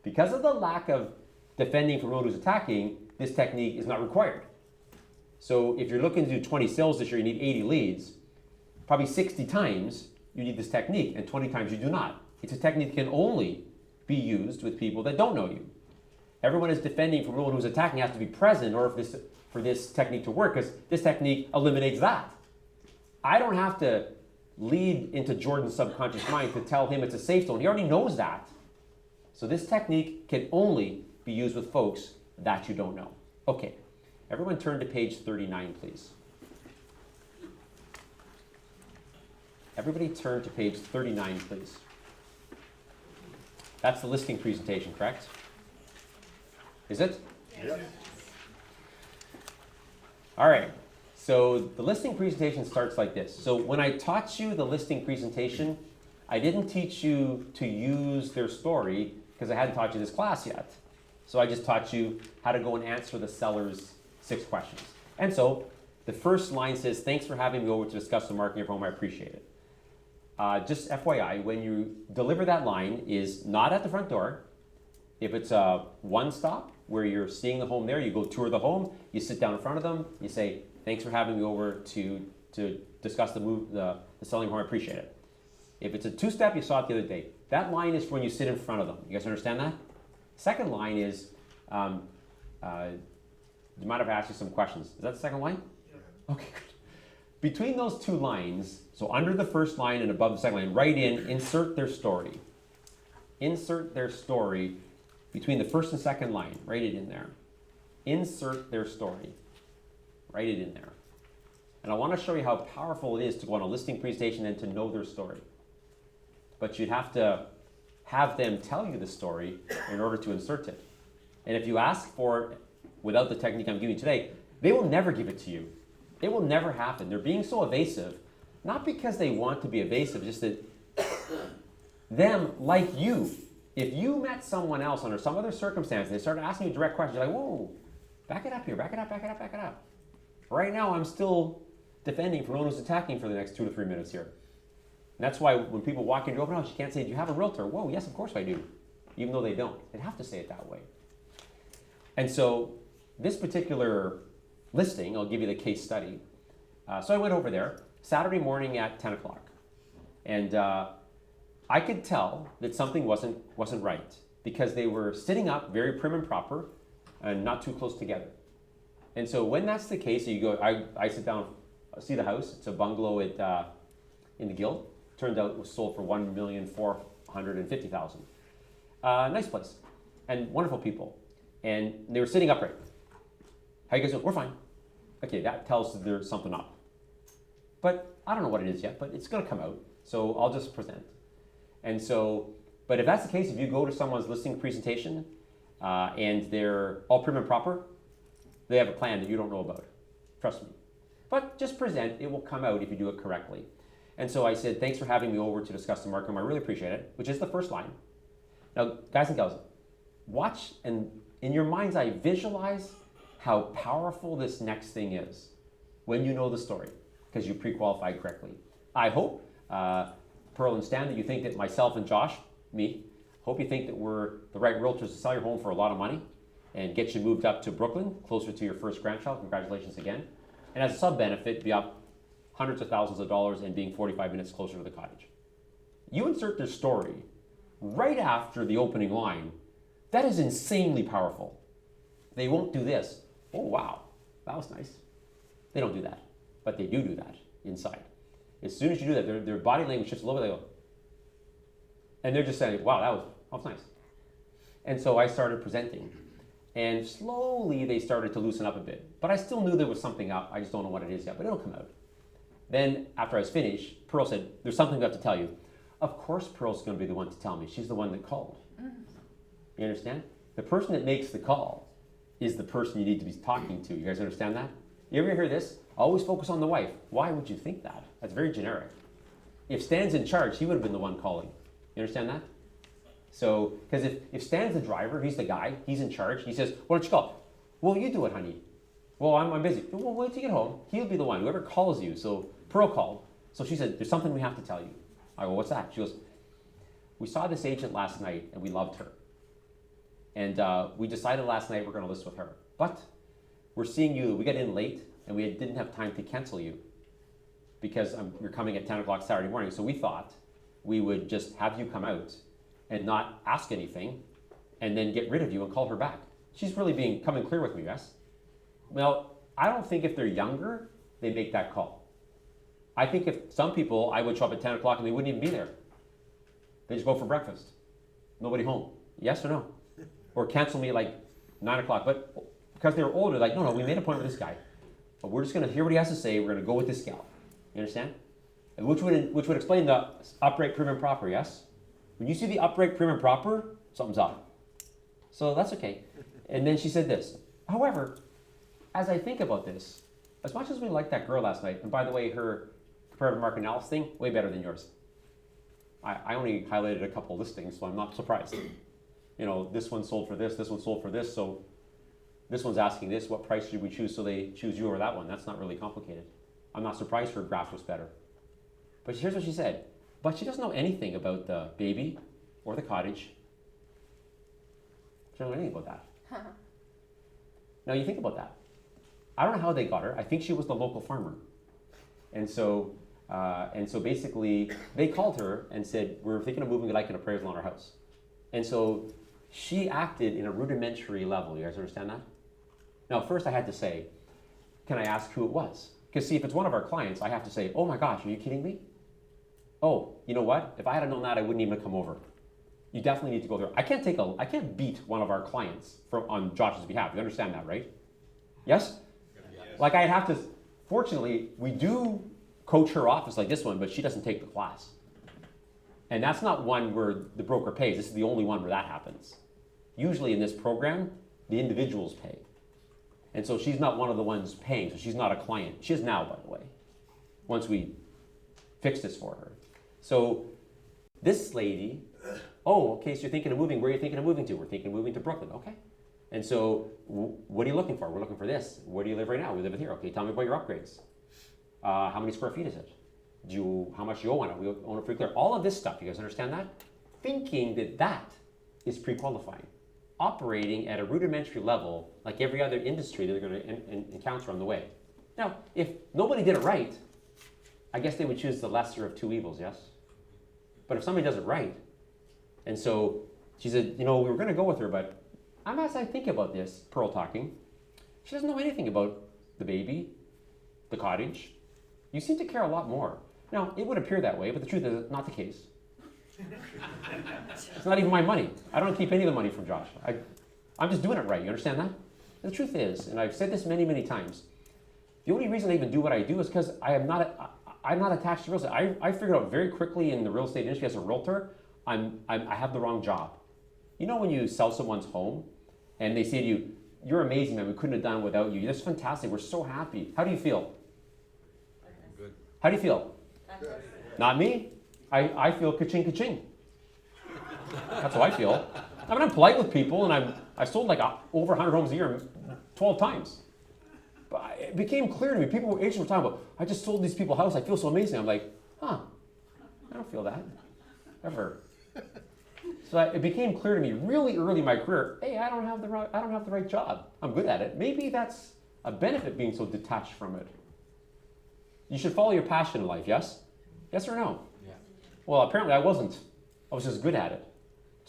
Because of the lack of defending from no one who's attacking, this technique is not required. So if you're looking to do 20 sales this year, you need 80 leads. Probably 60 times you need this technique, and 20 times you do not. It's a technique that can only be used with people that don't know you. Everyone is defending from no one who's attacking has to be present in order for this technique to work, because this technique eliminates that. I don't have to lead into Jordan's subconscious mind to tell him it's a safe zone. He already knows that. So this technique can only be used with folks that you don't know. Okay, everyone turn to page 39, please. Everybody turn to page 39, please. That's the listing presentation, correct? Is it? Yes. All right, so the listing presentation starts like this. So when I taught you the listing presentation, I didn't teach you to use their story because I hadn't taught you this class yet. So I just taught you how to go and answer the seller's 6 questions. And so the first line says, thanks for having me over to discuss the marketing of your home, I appreciate it. Just FYI, when you deliver that line is not at the front door. If it's a one stop where you're seeing the home there, you go tour the home, you sit down in front of them, you say, thanks for having me over to discuss the selling home, I appreciate it. If it's a 2-step, you saw it the other day. That line is when you sit in front of them. You guys understand that? Second line is, you might have asked you some questions. Is that the second line? Yeah. Okay, good. Between those 2 lines, so under the first line and above the second line, write in, insert their story. Insert their story between the first and second line. Write it in there. Insert their story. Write it in there. And I want to show you how powerful it is to go on a listing presentation and to know their story. But you'd have to have them tell you the story in order to insert it. And if you ask for it without the technique I'm giving you today, they will never give it to you. It will never happen. They're being so evasive, not because they want to be evasive, just that them, like you, if you met someone else under some other circumstance and they started asking you direct questions, you're like, whoa, back it up here, back it up, back it up, back it up. Right now, I'm still defending from no one who's attacking for the next 2 to 3 minutes here. And that's why when people walk into open house, you can't say, do you have a realtor? Whoa, yes, of course I do. Even though they don't. They have to say it that way. And so this particular listing, I'll give you the case study. So I went over there Saturday morning at 10 o'clock. And I could tell that something wasn't right because they were sitting up very prim and proper and not too close together. And so when that's the case, you go, I sit down, see the house. It's a bungalow in the Guild. Turned out it was sold for $1,450,000. Nice place and wonderful people. And they were sitting upright. How you guys doing? We're fine. Okay, that tells that there's something up. But I don't know what it is yet, but it's going to come out. So I'll just present. And so, but if that's the case, if you go to someone's listing presentation and they're all prim and proper, they have a plan that you don't know about. Trust me. But just present. It will come out if you do it correctly. And so I said, thanks for having me over to discuss the market. I really appreciate it, which is the first line. Now, guys and gals, watch and in your mind's eye, visualize how powerful this next thing is when you know the story, because you pre-qualified correctly. I hope, Pearl and Stan, that you think that myself and Josh, me, hope you think that we're the right realtors to sell your home for a lot of money and get you moved up to Brooklyn, closer to your first grandchild. Congratulations again. And as a sub-benefit, be up hundreds of thousands of dollars and being 45 minutes closer to the cottage. You insert their story right after the opening line, that is insanely powerful. They won't do this. Oh, wow, that was nice. They don't do that, but they do that inside. As soon as you do that, their body language shifts a little bit, they go, and they're just saying, wow, that was nice. And so I started presenting, and slowly they started to loosen up a bit. But I still knew there was something up. I just don't know what it is yet, but it'll come out. Then after I was finished, Pearl said, there's something I have to tell you. Of course Pearl's going to be the one to tell me. She's the one that called. You understand? The person that makes the call is the person you need to be talking to. You guys understand that? You ever hear this? Always focus on the wife. Why would you think that? That's very generic. If Stan's in charge, he would have been the one calling. You understand that? So, because if Stan's the driver, he's the guy, he's in charge, he says, why don't you call? Well, you do it, honey. Well, I'm busy. Well, wait till you get home. He'll be the one, whoever calls you. So Pearl called. So she said, there's something we have to tell you. I go, what's that? She goes, we saw this agent last night and we loved her. And we decided last night we're going to list with her. But we're seeing you, we got in late and we didn't have time to cancel you because you're coming at 10 o'clock Saturday morning. So we thought we would just have you come out and not ask anything and then get rid of you and call her back. She's really coming clear with me, yes? Well, I don't think if they're younger, they make that call. I think if some people, I would show up at 10 o'clock and they wouldn't even be there. They just go for breakfast. Nobody home. Yes or no? Or cancel me at like 9 o'clock. But because they were older, like, no, we made an appointment with this guy. But we're just going to hear what he has to say. We're going to go with this gal. You understand? And which would explain the upright, prim, and proper, yes? When you see the upright, prim, and proper, something's up. So that's okay. And then she said this. However, as I think about this, as much as we liked that girl last night, and by the way, her comparative market analysis thing, way better than yours. I only highlighted a couple listings, so I'm not surprised. You know, this one sold for this one sold for this, so this one's asking this, what price should we choose, so they choose you over that one. That's not really complicated. I'm not surprised her graph was better. But here's what she said. But she doesn't know anything about the baby or the cottage. She doesn't know anything about that. Now you think about that. I don't know how they got her. I think she was the local farmer. And so basically they called her and said, we're thinking of moving, we'd like an appraisal on our house. And so she acted in a rudimentary level. You guys understand that? Now first I had to say, can I ask who it was? Because see, if it's one of our clients, I have to say, oh my gosh, are you kidding me? Oh, you know what? If I had known that, I wouldn't even have come over. You definitely need to go there. I can't beat one of our clients on Josh's behalf. You understand that, right? Yes? Yes. Like I'd have to, fortunately, we do coach her office like this one, but she doesn't take the class. And that's not one where the broker pays. This is the only one where that happens. Usually in this program, the individuals pay. And so she's not one of the ones paying, so she's not a client. She is now, by the way, once we fix this for her. So this lady, oh, okay, so you're thinking of moving. Where are you thinking of moving to? We're thinking of moving to Brooklyn. Okay. And so what are you looking for? We're looking for this. Where do you live right now? We live in here. Okay, tell me about your upgrades. How many square feet is it? How much do you owe on it? We own it free clear. All of this stuff, you guys understand that? Thinking that is pre-qualifying. Operating at a rudimentary level like every other industry that they're going to encounter on the way. Now, if nobody did it right, I guess they would choose the lesser of two evils, yes? But if somebody does it right, and so she said, we were going to go with her, but as I think about this, Pearl talking, she doesn't know anything about the baby, the cottage. You seem to care a lot more. Now, it would appear that way, but the truth is it's not the case. It's not even my money. I don't keep any of the money from Josh. I'm just doing it right. You understand that? And the truth is, and I've said this many, many times, the only reason I even do what I do is because I'm not attached to real estate. I figured out very quickly in the real estate industry as a realtor, I have the wrong job. You know when you sell someone's home and they say to you, you're amazing, man, we couldn't have done it without you. That's fantastic, we're so happy. How do you feel? Good. How do you feel? Good. Not me. I feel ka-ching, ka-ching. That's how I feel. I mean, I'm polite with people, and I've sold like over 100 homes a year 12 times. But it became clear to me, agents were talking about, I just sold these people a house, I feel so amazing. I'm like, I don't feel that, ever. So it became clear to me really early in my career, hey, I don't have the right job. I'm good at it. Maybe that's a benefit being so detached from it. You should follow your passion in life, yes? Yes or no? Yeah. Well, apparently I wasn't. I was just good at it.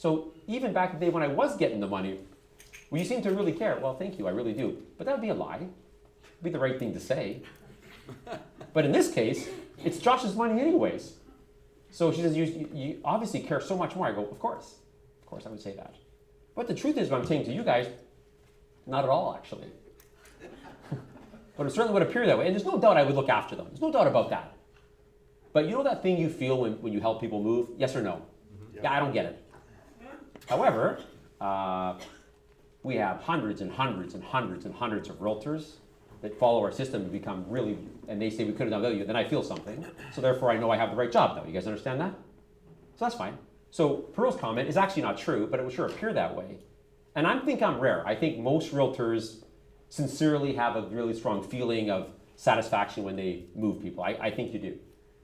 So even back in the day when I was getting the money, well, you seem to really care. Well, thank you, I really do. But that would be a lie. It'd be the right thing to say. But in this case, it's Josh's money anyways. So she says, you obviously care so much more. I go, of course I would say that. But the truth is, what I'm saying to you guys, not at all, actually. But it certainly would appear that way. And there's no doubt I would look after them. There's no doubt about that. But you know that thing you feel when you help people move? Yes or no? Mm-hmm. Yeah, I don't get it. However, we have hundreds and hundreds and hundreds and hundreds of realtors that follow our system and become really, and they say we could have done without you, then I feel something. So therefore I know I have the right job now. You guys understand that? So that's fine. So Pearl's comment is actually not true, but it would sure appear that way. And I think I'm rare. I think most realtors sincerely have a really strong feeling of satisfaction when they move people. I think you do.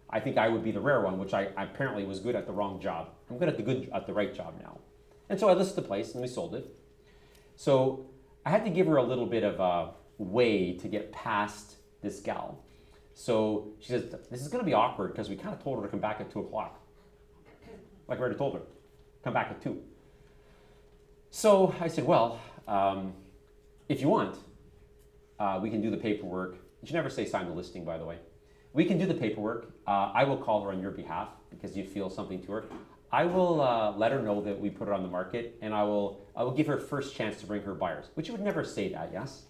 I think I would be the rare one, which I apparently was good at the wrong job. I'm good at the right job now. And so I listed the place and we sold it. So I had to give her a little bit of a way to get past this gal. So she says, this is going to be awkward because we kind of told her to come back at 2 o'clock. Like I already told her, come back at 2. So I said, well, if you want, we can do the paperwork. You should never say sign the listing, by the way. We can do the paperwork. I will call her on your behalf because you feel something to her. I will let her know that we put it on the market, and I will give her first chance to bring her buyers, which you would never say that, yes?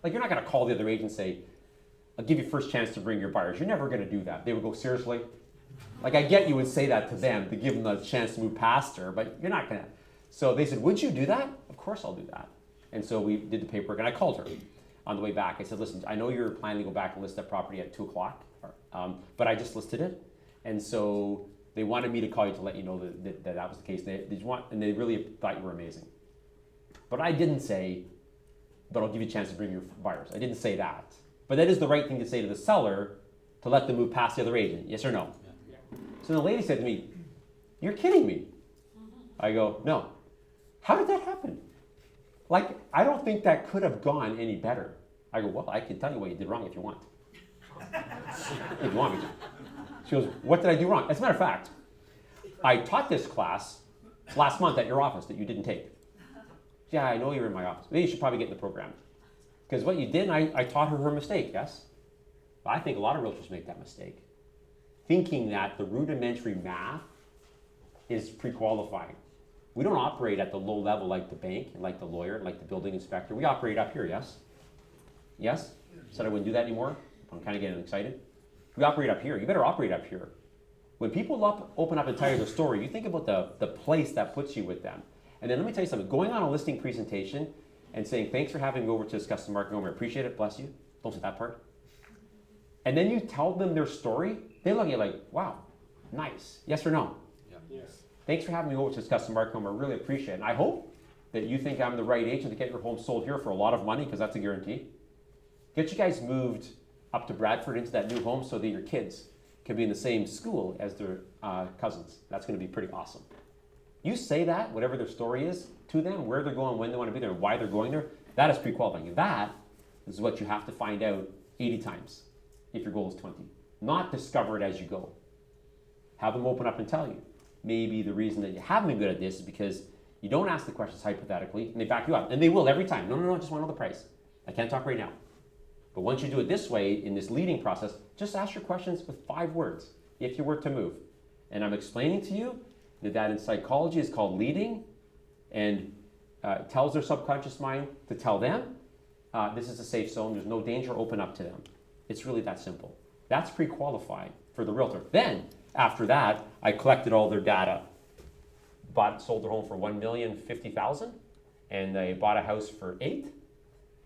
Like you're not going to call the other agent and say, I'll give you first chance to bring your buyers. You're never going to do that. They would go, seriously? Like I get you would say that to them to give them a chance to move past her, but you're not going to. So they said, would you do that? Of course I'll do that. And so we did the paperwork, and I called her on the way back. I said, listen, I know you're planning to go back and list that property at 2 o'clock, but I just listed it. And so they wanted me to call you to let you know that was the case. And they really thought you were amazing. But I didn't say, but I'll give you a chance to bring your buyers. I didn't say that. But that is the right thing to say to the seller to let them move past the other agent, yes or no? Yeah. So the lady said to me, you're kidding me. I go, no. How did that happen? Like, I don't think that could have gone any better. I go, well, I can tell you what you did wrong if you want. If you want me to. She goes, what did I do wrong? As a matter of fact, I taught this class last month at your office that you didn't take. Yeah, I know you're in my office. Maybe you should probably get in the program. Because what you did, I taught her mistake, yes? But I think a lot of realtors make that mistake. Thinking that the rudimentary math is pre-qualifying. We don't operate at the low level like the bank, and like the lawyer, and like the building inspector. We operate up here, yes? Yes? Said I wouldn't do that anymore. I'm kind of getting excited. We operate up here. You better operate up here. When people open up and tell you their story, you think about the place that puts you with them. And then let me tell you something. Going on a listing presentation and saying, thanks for having me over to discuss the market home. I appreciate it. Bless you. Don't say that part. And then you tell them their story. They look at you like, wow, nice. Yes or no? Yeah. Yes. Thanks for having me over to discuss the market home. I really appreciate it. And I hope that you think I'm the right agent to get your home sold here for a lot of money, because that's a guarantee. Get you guys moved up to Bradford into that new home so that your kids can be in the same school as their cousins. That's going to be pretty awesome. You say that, whatever their story is, to them, where they're going, when they want to be there, and why they're going there, that is pre-qualifying. That is what you have to find out 80 times if your goal is 20. Not discover it as you go. Have them open up and tell you. Maybe the reason that you haven't been good at this is because you don't ask the questions hypothetically, and they back you up. And they will every time. No, I just want to know the price. I can't talk right now. But once you do it this way, in this leading process, just ask your questions with 5 words, if you were to move. And I'm explaining to you that in psychology is called leading, and tells their subconscious mind to tell them, this is a safe zone, there's no danger, open up to them. It's really that simple. That's pre-qualifying for the realtor. Then, after that, I collected all their data. Sold their home for $1,050,000, and they bought a house for $8 million.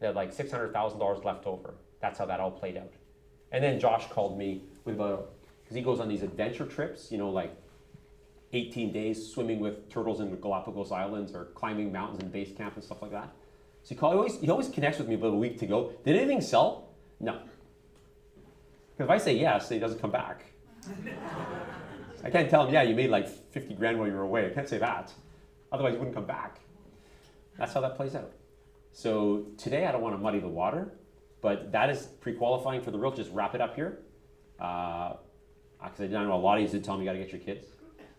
They had like $600,000 left over. That's how that all played out. And then Josh called me with because he goes on these adventure trips, like 18 days swimming with turtles in the Galapagos Islands or climbing mountains in base camp and stuff like that. So he always connects with me about a week to go. Did anything sell? No. Because if I say yes, he doesn't come back. I can't tell him, yeah, you made like 50 grand while you were away. I can't say that. Otherwise, he wouldn't come back. That's how that plays out. So today, I don't want to muddy the water, but that is pre-qualifying for the realtor. Just wrap it up here. Because I know a lot of you did tell me you got to get your kids.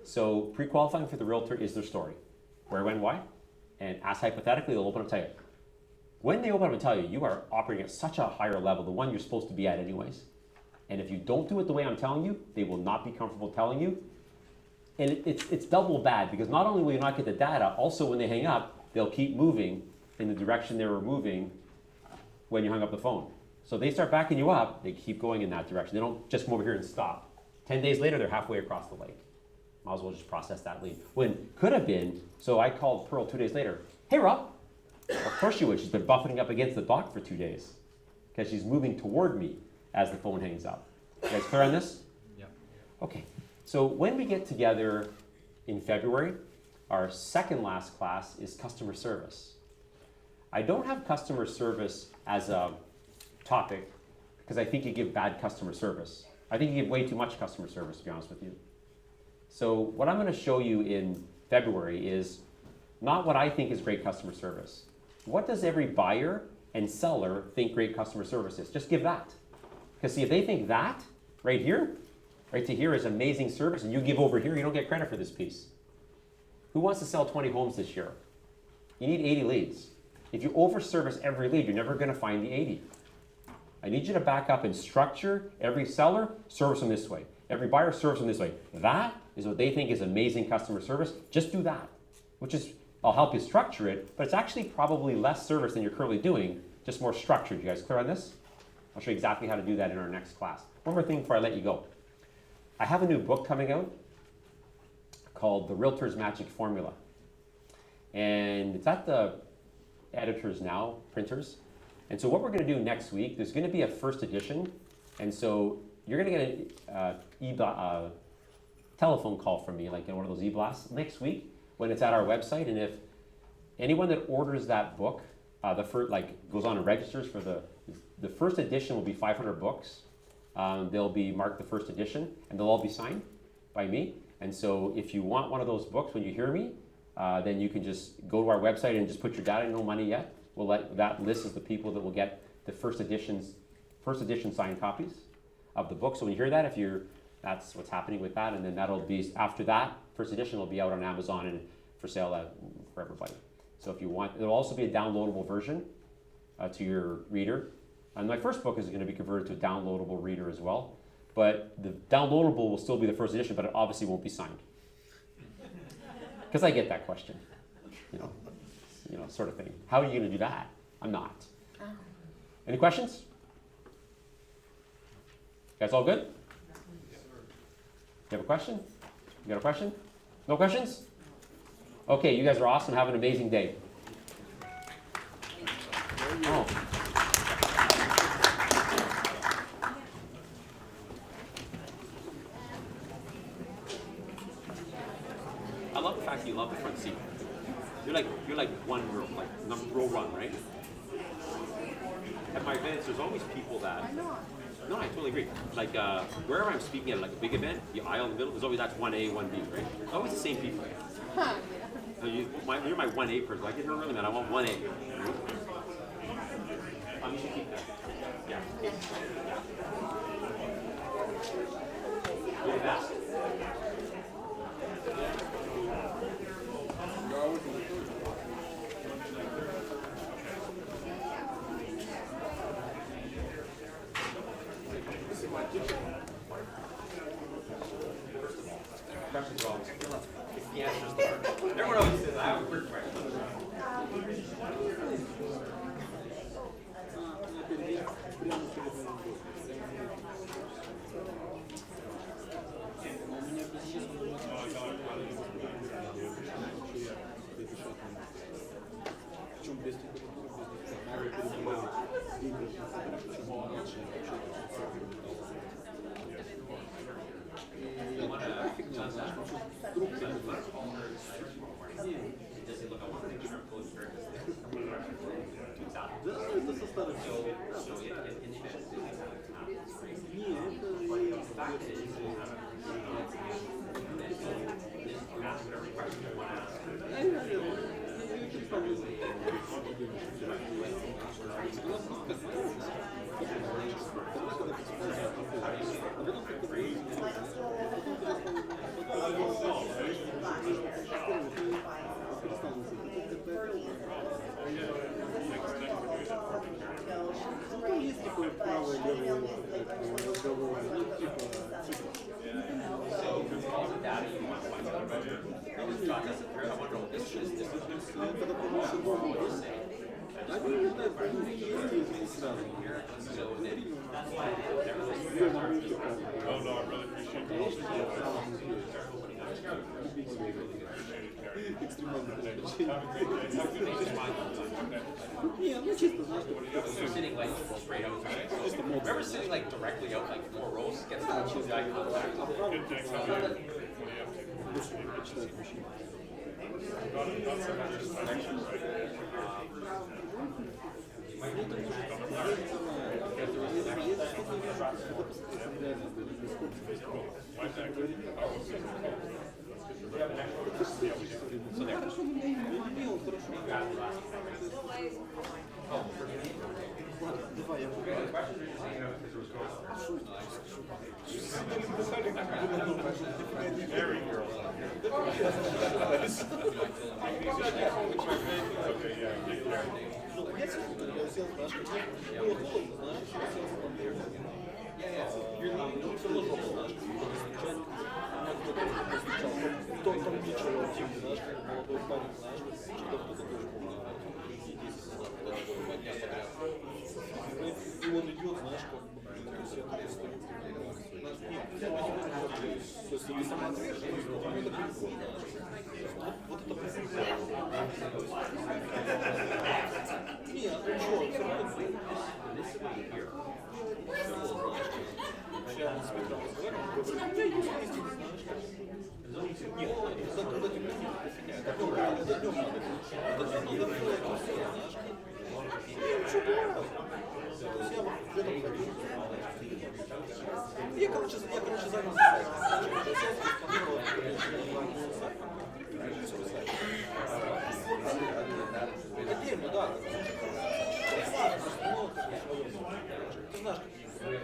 So pre-qualifying for the realtor is their story. where, when, why, and ask hypothetically, they'll open up and tell you. When they open up and tell you, you are operating at such a higher level, the one you're supposed to be at anyways. And if you don't do it the way I'm telling you, they will not be comfortable telling you. And it's double bad, because not only will you not get the data, also when they hang up, they'll keep moving in the direction they were moving when you hung up the phone. So they start backing you up, they keep going in that direction. They don't just come over here and stop. 10 days later, they're halfway across the lake. Might as well just process that lead. When could have been, so I called Pearl 2 days later. Hey, Rob. Of course she would. She's been buffeting up against the dock for 2 days because she's moving toward me as the phone hangs up. You guys clear on this? Yeah. Okay. So when we get together in February, our second last class is customer service. I don't have customer service as a topic because I think you give bad customer service. I think you give way too much customer service, to be honest with you. So what I'm going to show you in February is not what I think is great customer service. What does every buyer and seller think great customer service is? Just give that. Because see, if they think that, right here, right to here is amazing service, and you give over here, you don't get credit for this piece. Who wants to sell 20 homes this year? You need 80 leads. If you over-service every lead, you're never going to find the 80. I need you to back up and structure every seller, service them this way. Every buyer, service them this way. That is what they think is amazing customer service. Just do that, which is, I'll help you structure it, but it's actually probably less service than you're currently doing, just more structured. You guys clear on this? I'll show you exactly how to do that in our next class. One more thing before I let you go. I have a new book coming out called The Realtor's Magic Formula. And it's at the editors now, printers. And so what we're going to do next week, there's going to be a first edition. And so you're going to get a telephone call from me, like in one of those e-blasts next week when it's at our website. And if anyone that orders that book, goes on and registers for the first edition will be 500 books. They'll be marked the first edition, and they'll all be signed by me. And so if you want one of those books when you hear me, then you can just go to our website and just put your data, no money yet. That list is the people that will get the first edition signed copies of the book. So when you hear that, that's what's happening with that, and then that'll be, after that, first edition will be out on Amazon and for sale for everybody. So if you want, there'll also be a downloadable version to your reader. And my first book is going to be converted to a downloadable reader as well. But the downloadable will still be the first edition, but it obviously won't be signed. Because I get that question, sort of thing. How are you going to do that? I'm not. Any questions? You guys all good? You have a question? You got a question? No questions? Okay, you guys are awesome. Have an amazing day. Oh. I love the fact that you love the front seat. You're like row one, right? At my events, there's always people that. No, I totally agree. Like wherever I'm speaking at, like a big event, the aisle in the middle, there's always that's 1A, 1B, right? It's always the same people. So you're my 1A person. Like, you're really man, I want 1A. You should keep that. Yeah. You're the best. Questions always. It's the answers there. Everyone always says, I have a quick question. shot doesn't care. I wonder what this is. This is Oh, no, I really appreciate the help. Sitting like straight out. Remember sitting like directly out, like 4 rows, gets that eye contact. Good, thanks. How are you? What do you up to? Not so much as connection, right? Why is that good? Oh, okay. So there. Very girl. Okay, yeah, take care. И он идет, знаешь, как бы, то есть ты сама ответишь, это прикольно. Вот это прикольно. Нет, ну что, все равно я с Петром разговаривал, говорю, у меня есть истина, знаешь. Нет, когда ты приедешь, это днем надо. Это днем надо. Я, короче, занялся отдельно, да. Ты знаешь, в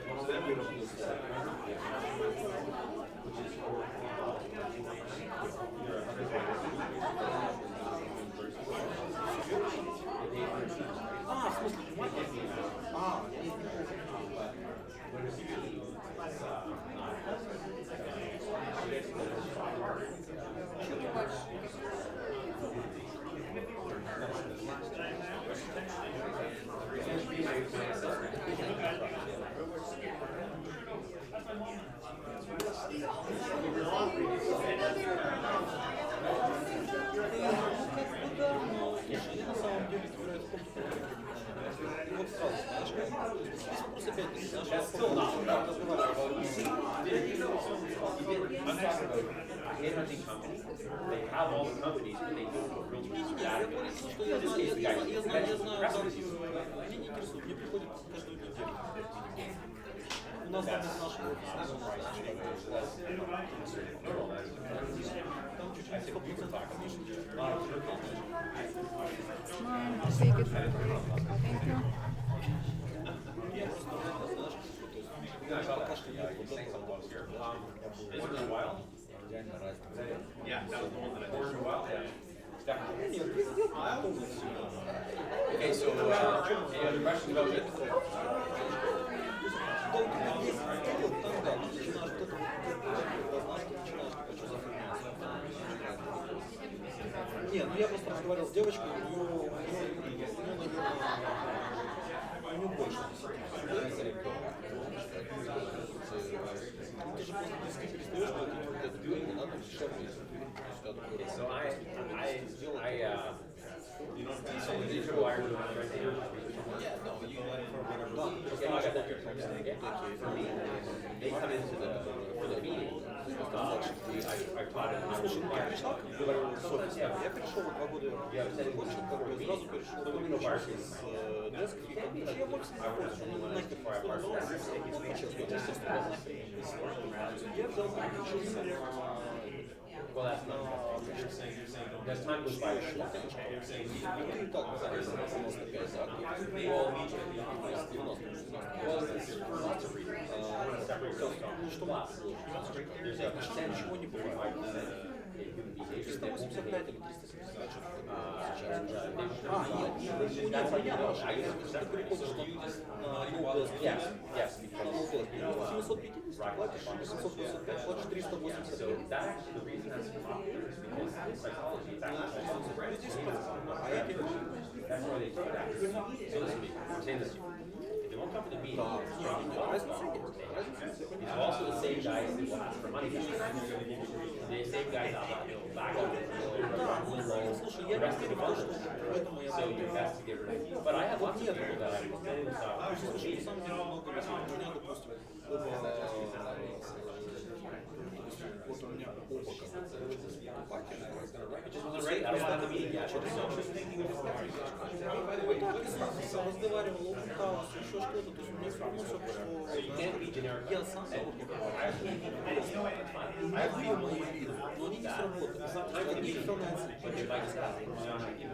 смысле, на самом деле играет в вот сразу, знаешь, здесь вопрос опять, знаешь, я Headhunting company, they have all the companies, but they don't put real я говорю, что я знаю, меня не интересует, мне приходит каждую неделю. У нас там из нашего офиса. Там чуть-чуть 100%, конечно. Take it. Thank you. Я просто, знаешь, пока что нет вот этого. Once in a while? Yeah, that was the one that I ordered a while. Yeah. Definitely. Okay, so any other questions about it? Не, ну я просто разговаривал с девочкой, у нее, наверное, больше 10. Ну ты же после 10 перестаешь платить вот этот деньги, надо дешевле. So so the digital wire was right there. Yeah, no, you Yeah, I got that here. For me, they come into for the meeting. I taught it. Слушай, ну ты пришла, как говорил, с офиса. Я пришел 2 года больше, как бы сразу перешел с деска, и как бы я больше не пользуюсь, ну нахер, я взял, переключился Well, that's not. As time goes by, и так, 95 за ничего не бывает. 385 или 375 сейчас. Это прикол, что yes. 750 платишь, 885 платишь 385. in psychology, it's actually А эти that's why they do that. So listen to me, I'm saying this to you. If they won't come to the meeting, Да, разница есть. these are also the same guys that will ask for money. The same guys that will back up. Слушай, я не верю в то, что поэтому я So you best to get rid of it. But I have lots of people that I Слушай, на самом деле много людей. У меня, допустим, вот у меня оба как покупателя. which is right. I don't have the meeting yet. Разговаривал, он пытался, еще что-то, то есть у меня все равно все пошло. So you can't be generic. Я сам собой я вывел мои виды, но они не сработали. Одни информации, почему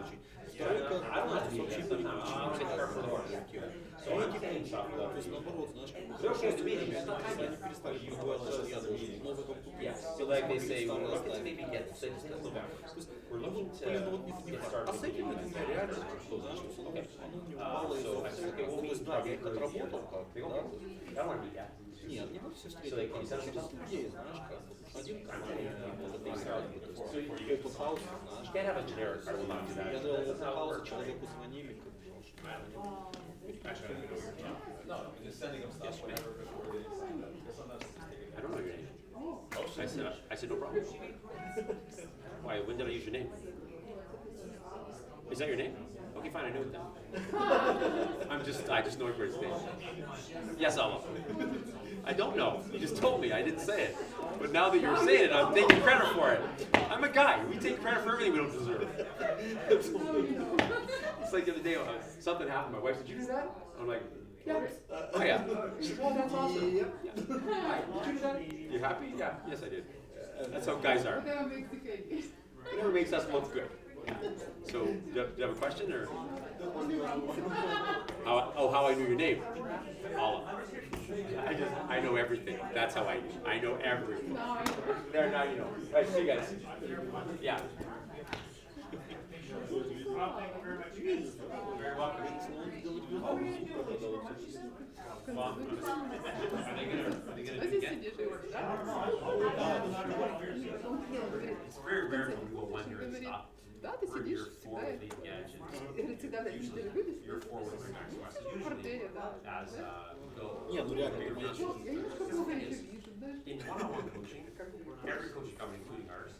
очень. Второй, как вообще переключить. So I'm saying То есть наоборот, знаешь, хорошо, если они перестали пребывать, даже я должен новый yeah. So like they say, well, look at maybe get say just a little bit. We're looking to блин, ну вот не get started. а с этими двумя реально, что, знаешь, что оно у него мало из So I said, okay, we'll то есть, meet да, я их probably отработал как, They да, won't be. I don't want to meet that. нет, не во все So встретил, they can send через us людей, знаешь, как, один то есть, open house, знаешь, You can't have a generic. I will not do that. я делал That's open how it house, works. человеку звонили, как бы, I don't know your name. I said no problem. Why? When did I use your name? Is that your name? Okay, fine. I knew it then. I just know everybody's name. Yes, Allah. I don't know. You just told me. I didn't say it. But now that you're saying it, I'm taking credit for it. I'm a guy. We take credit for everything we don't deserve. It's like the other day, something happened. My wife said, "Did you do that?" I'm like, "Yeah." Oh yeah. She said, "Oh, that's awesome." Yeah. Hi. Did you do that? You happy? Yeah. Yes, I did. That's how guys are. Whatever makes us look good. So, do you have a question or? How I knew your name? Allah. I know everything. That's how I knew. I know everything. There, now you know. All right, see you guys. Yeah. Very welcome. It's very rare when we go 1 year and stop. Да, ты We're сидишь year 4 всегда. with the engine. Говорит, всегда на неделю любишь? Year 4 with the next one. So В портфеле, да. as go. Не, ну реально, это моя Ну, я немножко плохо еще вижу, знаешь. In one-on-one coaching, every coaching company, including ours,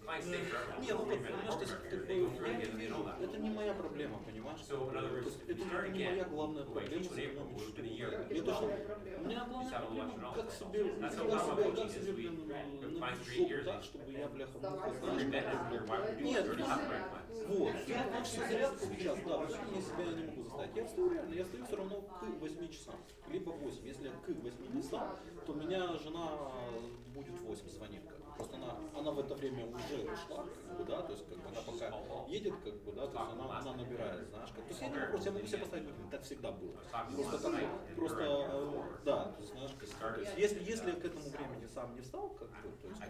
clients stay forever. Не, ну вот, понимаешь, то есть, как бы, я не вижу, это не моя проблема, понимаешь? So, in other words, Это you start не again. моя главная Like, проблема each с one April, экономикой. it's been a year. Не то, что у меня главная проблема, как себе, That's как how one-on-one себе, coaching is. We блин, clients for 8 жопу years. так, чтобы я, бляха, We've знаешь, been there. Why would we do it? Нет, We already have the right plans. вот, я начал зарядку сейчас, да, почему я себя не могу заставить. Я встаю реально, я встаю все равно к 8 часам, либо 8. Если я к 8 не встал, то меня жена будет в 8 звонит. Как бы. Просто она в это время уже ушла, как бы, да, то есть как бы она пока едет, как бы, да, то есть она набирает, знаешь, как. То есть я не могу, я могу себе поставить будильник, так всегда было. Просто так, просто, да, то есть, знаешь, как, то есть, если я к этому времени сам не встал, как бы, то есть,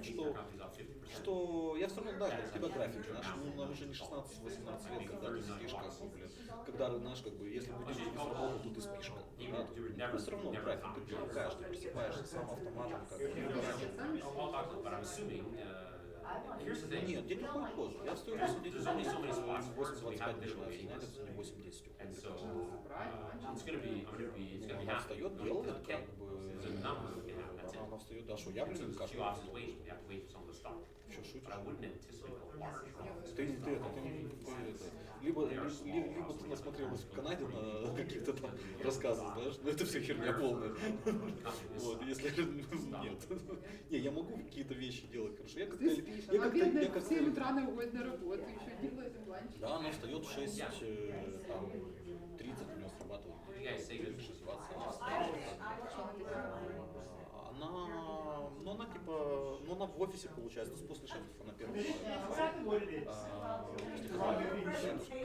что я все равно, да, как у тебя график, знаешь, ну, нам уже не 16-18 лет, когда ты сидишь, как бы, блин, когда, знаешь, как бы, если будильник не сработал, то ты спишь, как бы, да, но все равно график, ты привыкаешь, ты просыпаешься сам автоматом, как бы, But I'm assuming, here's the thing. нет, дети уходят позже. Я встаю в 8:10, There's only so many spots в for us, so we have 8:25 literally начинается, meetings. знаете, не 8:10 And уходит. so, it's gonna be Она half. встает, делает, Okay. как бы, There's a number we can have, that's it. она встает, да, что я, блин, So как two offices wait, we have to wait for some of the stuff. Что, шутишь? But I wouldn't anticipate a large problem. Ты либо ты насмотрелась в Канаде на каких-то там рассказах, знаешь, но это все херня полная. Вот, если нет. Не, я могу какие-то вещи делать хорошо. Я Ты спишь, она бедная, в 7 утра она уходит на работу, еще делает им ланч. Да, она встает в 6, там, 30 у нее срабатывает. You guys say good. 6:20 она встает. Она типа, ну она в офисе получается, то есть после шефов она первая.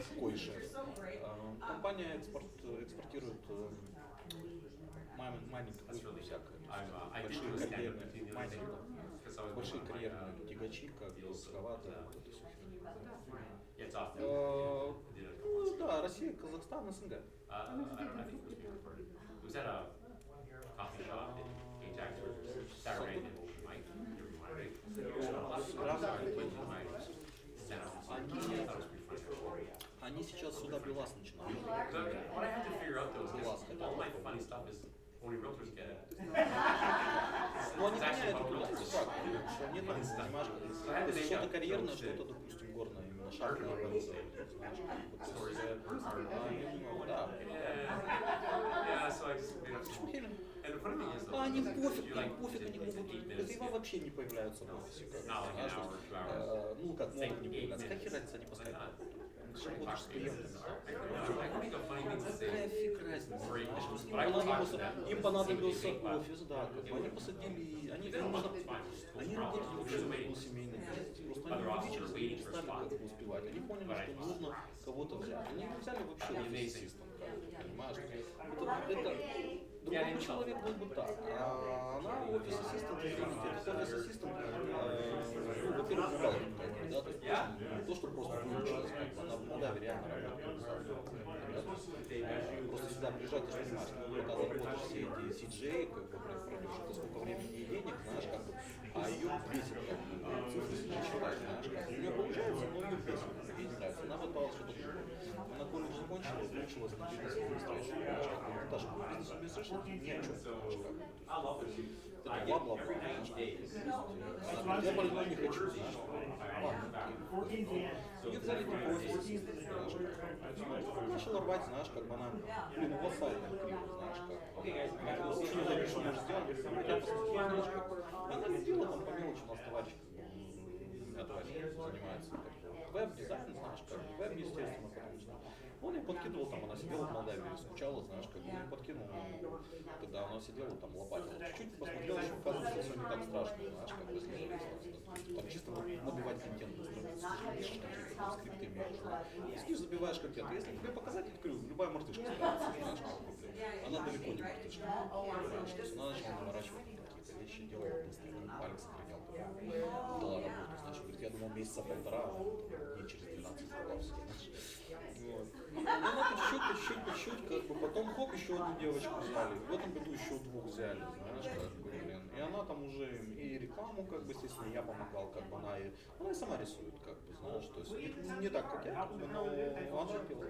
Какой шеф? Компания экспортирует майнинг, всякое. Большие карьерные майнинг, большие карьерные тягачи, как экскаваторы, вот это все. It's off. Ну да, Россия, Казахстан, СНГ. I think it was being recorded. It was at a coffee shop in Ajax, Saturday night, open mic. You wanted it. Они сейчас сюда БелАЗ начинают. What I have to figure out though is БелАЗ this, хотят all my funny попробовать. stuff is only realtors get it. Но они It's actually меняют about туда, realtors. что они там, понимаешь, то есть что-то карьерное, что-то, допустим, горное, именно шахтное оборудование, знаешь, то есть, да. Yeah, so I just made up some. And the funny thing is though, А они is пофиг, you like им пофиг, они did могут, 8 minutes хозяева skip. вообще не появляются в офисе, как бы, Not like an знаешь, hour, 2 hours. ну как Take могут не 8 появляться, minutes. какие разницы, они по Why скайпу. not? Ты же работаешь с клиентами. I can think of funny things to Какая say. фиг разница, Great. знаешь, то есть But I will talk to them. им понадобился See what they think, офис, да, как бы они посадили, они, They don't нужно, want it, it's fine. It's они cool. работали вообще There's a на waiting. семейный бизнес, просто Other они officers увеличились, waiting не for a стали spot. как бы успевать, они поняли, Right. что нужно кого-то взять, они взяли вообще офис ассистент, понимаешь, это другой человек был бы так, а она офис ассистент, извините, этот офис ассистент, ну, во-первых, бухгалтер, как бы, да, то есть не то, что просто выучилась, как бы, она в Молдавии реально работает, просто сюда приезжать, ты же понимаешь, ну, когда заработаешь все эти CJ, как бы, пройдешь, это сколько времени и денег, знаешь, как бы, а ее бесит, как бы, цифры считать, знаешь, как бы, у нее получается, но ее бесит, ей не нравится, она пыталась что-то другое. Она колледж закончила, выучилась на бизнес-администрацию, знаешь, как бы, это даже бизнес-администрация ни о чем, знаешь, как бы, это бла-бла-бла, знаешь, как бы, я больной не хочу, знаешь, ее взяли типа офис, знаешь, как бы, начала рвать, знаешь, как бы она, блин, у вас сайт там криво, знаешь, как бы, она что не запишу, может сделать, я посмотрю, знаешь, как бы, она не делала там по мелочи, у нас товарищ, у меня товарищ занимается, как бы, веб-дизайн, знаешь, как бы, веб, естественно, потому что он ей подкидывал, там, она сидела в Молдавии, скучала, знаешь, как бы, он ей подкинул, когда она сидела, там, лопатила, чуть-чуть посмотрела, что, оказывается, все не так страшно, знаешь, как бы, если там чисто набивать контент на странице, ты же пишешь какие-то там скрипты имеешь, сидишь, забиваешь контент, если тебе показать, открыл, любая мартышка справится, знаешь, как бы, блин, она далеко не мартышка, понимаешь, то есть она начала наворачивать какие-то вещи, делала быстро, палец сохранял, дала работу, знаешь, говорит, я думал месяца полтора, а дней через 12 справился, знаешь. Вот. И она по чуть-чуть, как бы, потом хоп, еще одну девочку взяли, в этом году еще двух взяли, знаешь, как бы, блин. И она там уже и рекламу, как бы, естественно, я помогал, как бы, она и сама рисует, как бы, знаешь, то есть не так, как я, как бы, но она пила.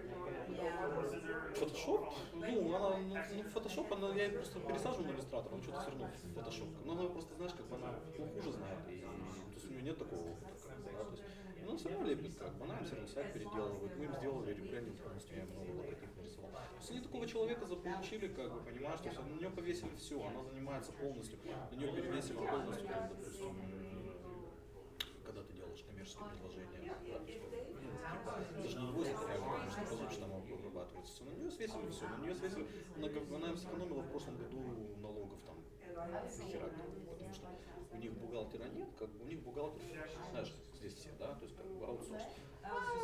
Фотошоп, ну, она, фотошоп, она, я ее просто пересаживаю на иллюстратор, он что-то все равно фотошоп. Но она просто, знаешь, как бы, она хуже знает, и, то есть у нее нет такого опыта, как бы, да, то есть, но она все равно лепит, как бы, она им все равно сайт переделывает, мы им сделали ребрендинг полностью, я им много логотип нарисовал. То есть они такого человека заполучили, как бы, понимаешь, то есть на нее повесили все, она занимается полностью, на нее перевесили полностью, там, допустим, когда ты делаешь коммерческие предложения, да, то есть, даже не инвойс, это реально, потому что по зубчатам обрабатывается все. На нее свесили все, на нее свесили, она им сэкономила в прошлом году налогов там хера, потому что у них бухгалтера нет, как бы у них бухгалтер, знаешь, здесь все, да, то есть как бы аутсорс.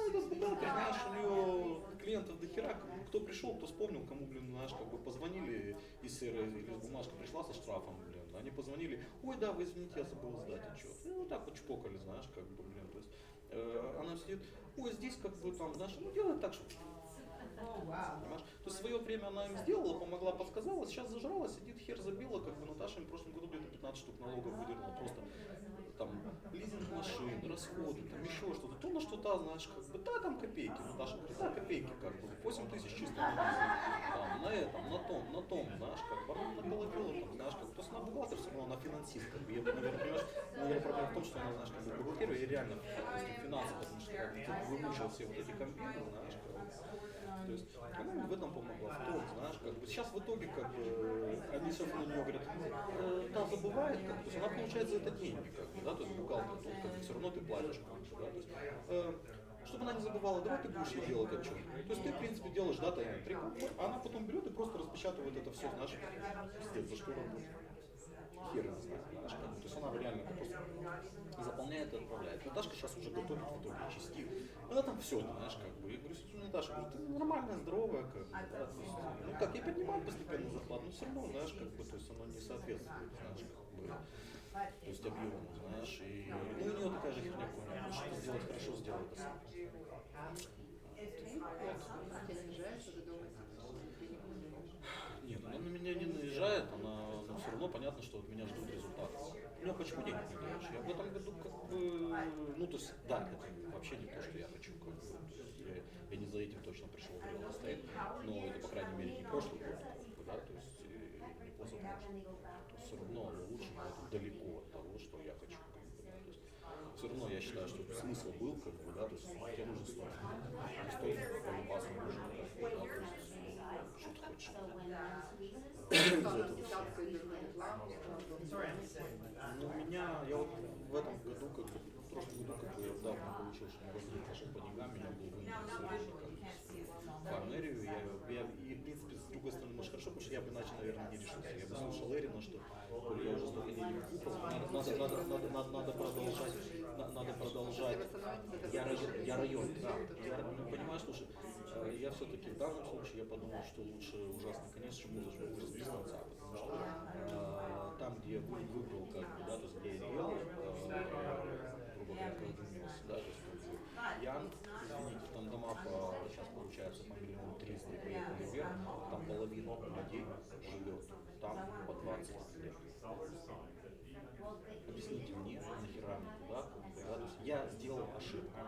Этот бухгалтер, знаешь, у нее клиентов до хера, кто пришел, кто вспомнил, кому, блин, знаешь, как бы позвонили из серы, или бумажка пришла со штрафом, блин, они позвонили, ой, да, вы извините, я забыл сдать отчет. И вот так вот чпокали, знаешь, как бы, блин, то есть она сидит, ой, здесь как бы там, знаешь, ну делает так, что... Понимаешь? То есть в свое время она им сделала, помогла, подсказала, сейчас зажрала, сидит, хер забила, как бы Наташа им в прошлом году где-то 15 штук налогов выдернула, просто там лизинг машин, расходы, там еще что-то, то на что-то, знаешь, как бы, да, там копейки, Наташа говорит, да, копейки, как бы, 8 тысяч чисто на лизинг, там, на этом, на том, знаешь, как бы, она наколотила, там, знаешь, как бы, то есть она бухгалтер, все равно, она финансист, как бы, я, наверное, понимаешь, наверное, проблема в том, что она, знаешь, как бы, бухгалтерия, и реально, финансы, потому что, как бы, выучила все вот эти компьютеры, знаешь, как бы, то есть она им в этом помогла, в том, знаешь, как бы сейчас в итоге, как бы, они все на нее говорят, та забывает, как бы, то есть она получает за это деньги, как бы, да, то есть бухгалтер, тут, как бы, все равно ты платишь, как бы, да, то есть, чтобы она не забывала, давай ты будешь ей делать отчет. То есть ты, в принципе, делаешь дата entry, а она потом берет и просто распечатывает это все, знаешь, пиздец, за что работает. Хер не знаю, знаешь, как бы, то есть она реально просто заполняет и отправляет. Наташка сейчас уже готовит в итоге части. Она там все, знаешь, как бы. Я говорю, Наташа, говорю, ты нормальная, здоровая, как бы, да, то есть, ну так, я поднимаю постепенно зарплату, но все равно, знаешь, как бы, то есть оно не соответствует, знаешь, как бы, то есть объему, знаешь, и, ну, у нее такая же херня, понял, что сделать хорошо, сделай это сам. Тебя снижает, что ты дома сидишь? Нет, она на меня не наезжает, но все равно понятно, что от меня ждут результаты. У меня почему денег не даешь? Я в этом году как бы, ну то есть, да, это вообще не то, что я хочу, как бы, я не за этим точно пришел в Real Estate, но это, по крайней мере, не прошлый год, как бы, да, то есть не позапрошлый. То есть все равно оно лучше, но это далеко от того, что я хочу, как бы, да, то есть все равно я считаю, что смысл был, как бы, да, то есть тебе нужен стоит, не стоит полюбас не нужен, как бы, да, то есть что ты хочешь. Ну, у меня, я вот в этом году, как бы, в прошлом году, как бы, я давно получил, что не возник пошел по деньгам, меня был вынужден в Фармерию, и, в принципе, с другой стороны, может, хорошо, потому что я бы иначе, наверное, не решился. Я бы слушал Эрина, что я уже столько денег купил, надо продолжать. Я район, да. Понимаешь, слушай, я все-таки в данном случае я подумал, что лучше ужасный конец, чем ужас без конца, потому что там, где я выбрал, как бы, да, то есть где я делал, грубо говоря, Колдунес, да, то есть Янг, извините, там дома сейчас получается по 1 300 000 и поехали вверх, там половина людей живет там по 20 лет. Объясните мне, нахера мне туда, да, то есть я сделал ошибку,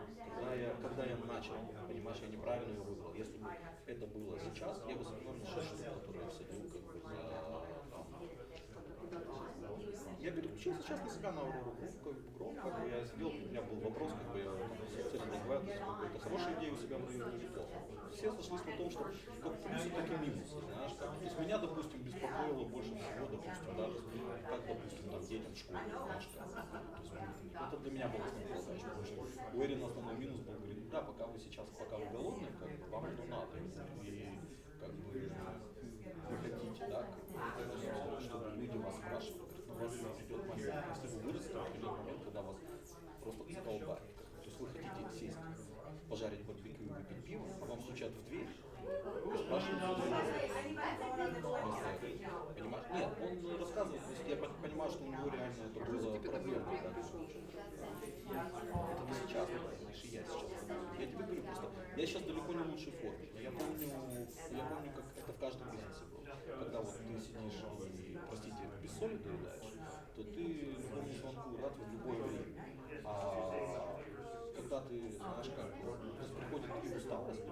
когда я начал, понимаешь, я неправильно ее выбрал. Если бы это было сейчас, я бы сэкономил 6 штук, которые я всадил, как бы, я переключил сейчас на себя на Aurora Group, как бы я сидел, у меня был вопрос, как бы я с этим разговаривал, какую-то хорошую идею у себя в районе или плохо. Все сошлись на том, что как плюсы, так и минусы, знаешь, как. То есть меня, допустим, беспокоило больше всего, допустим, да, как, допустим, там детям в школе, знаешь, как, то есть, это для меня было основная задача, потому что у Эрина основной минус был, говорит, да, пока вы голодные, как бы, вам это надо, и как бы вы хотите, да, как бы, чтобы люди вас спрашивали, у вас придет момент, если вы вырастете, придет момент, когда вас просто задолбает. То есть вы хотите сесть, пожарить барбекю и выпить пиво, а вам стучат в дверь и спрашивают, понимаешь? Нет, он рассказывает, то есть я понимаю, что у него реально это было проблема. Да? Это не сейчас, понимаешь, и я сейчас. Я тебе говорю, просто я сейчас далеко не в лучшей форме, но я помню, как это в каждом бизнесе было. Когда вот ты сидишь и, простите, без соли доедаешь, то ты любому звонку рад в любое время. А когда ты, знаешь, как приходит и усталость, и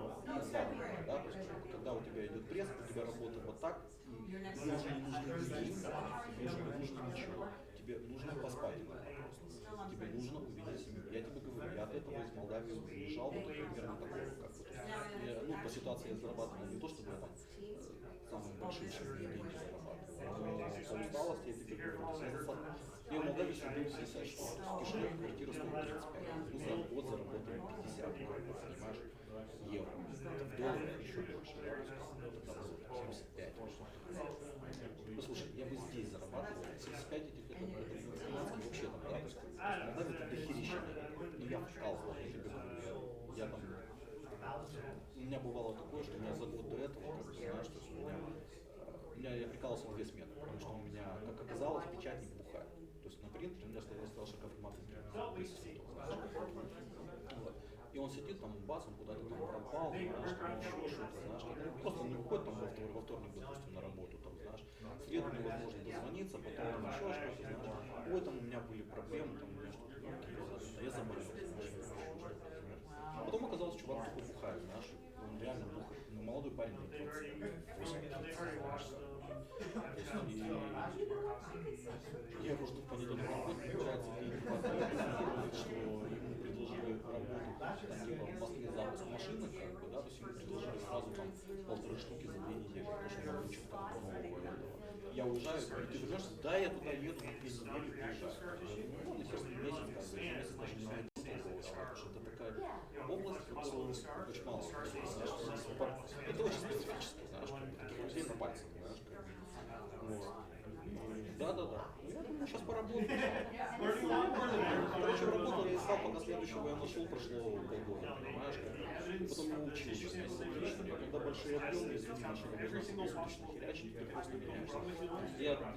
заработок, да, то есть когда у тебя идет пресс, у тебя работа вот так, и тебе уже не нужны деньги, тебе уже не нужно ничего, тебе нужно поспать иногда просто, тебе нужно увидеть семью. Я тебе говорю, я от этого из Молдавии уезжал, вот примерно такого, как вот, ну, по ситуации я зарабатывал не то, чтобы я там самые большие деньги зарабатывал, но по усталости я тебе говорю, я в Молдавии сидел 60 штук, кишка, квартира стоит 35, ну, за год заработали 50, понимаешь, евро, это в долларах еще больше, тогда было 75. Ну, слушай, я бы здесь зарабатывал, 75 этих, это финансовый вообще там, да, то есть Молдавия это дохерища, но я вкалывал, я тебе говорю, я там, у меня бывало такое, что у меня за год до этого, как бы, знаешь, то есть у меня я прикалывался на 2 смены, потому что у меня, как оказалось, печатник бухает. То есть на принтере у меня стоял шокоформат, вот. И он сидит там, бац, он куда-то там пропал, знаешь, там еще что-то, знаешь, ну, просто не выходит там во вторник, допустим, на работу, там, знаешь, в среду невозможно дозвониться, потом там еще что-то, знаешь, ой, там у меня были проблемы, там у меня что-то, я заболел, знаешь, а потом оказалось, чувак такой бухает, знаешь, он реально бухает, ну, молодой парень, 28, знаешь, и я просто по недельному работе, получается, что ему предложили работу, там, типа, в Москве запуск машины, как бы, да, то есть ему предложили сразу там 1,5 штуки за 2 недели, потому что он выучил там нового этого. Я уезжаю, говорю, ты вернешься? Да, я туда еду на 2 недели, приезжаю. Ну, на месяц, как бы, за месяц даже не знаю, потому что это такая область, которую очень мало знаешь, это очень специфически, знаешь, как бы, таких людей на пальцах, знаешь, как бы. Вот. Да. Я думаю, сейчас поработаю. Короче, работал, я искал, пока следующего я нашел, прошло полгода, понимаешь, как? Потом не учил 6 месяцев отлично. Когда большие объемы, извини, машина должна суточно херячить, ты просто меняешься.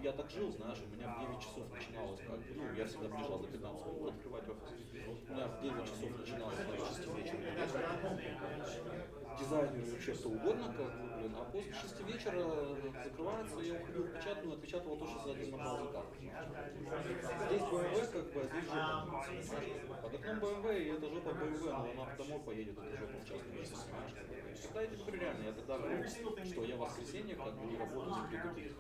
Я так жил, знаешь, у меня в 9 часов начиналось, как бы, ну, я всегда приезжал за 15 минут открывать офис. У меня в 9 часов начиналось с 6 вечера. Дизайнеры вообще что угодно, как бы, блин, а после 6 вечера закрывается, я уходил в печатную, отпечатывал то, что за один набрал заказ. Здесь БМВ, как бы, а здесь жопа, понимаешь, под окном BMW, и это жопа BMW, но она домой поедет, это жопа в частном месте, понимаешь? Всегда я тебе говорю реально, я тогда говорю, что я в воскресенье как бы не работаю при таких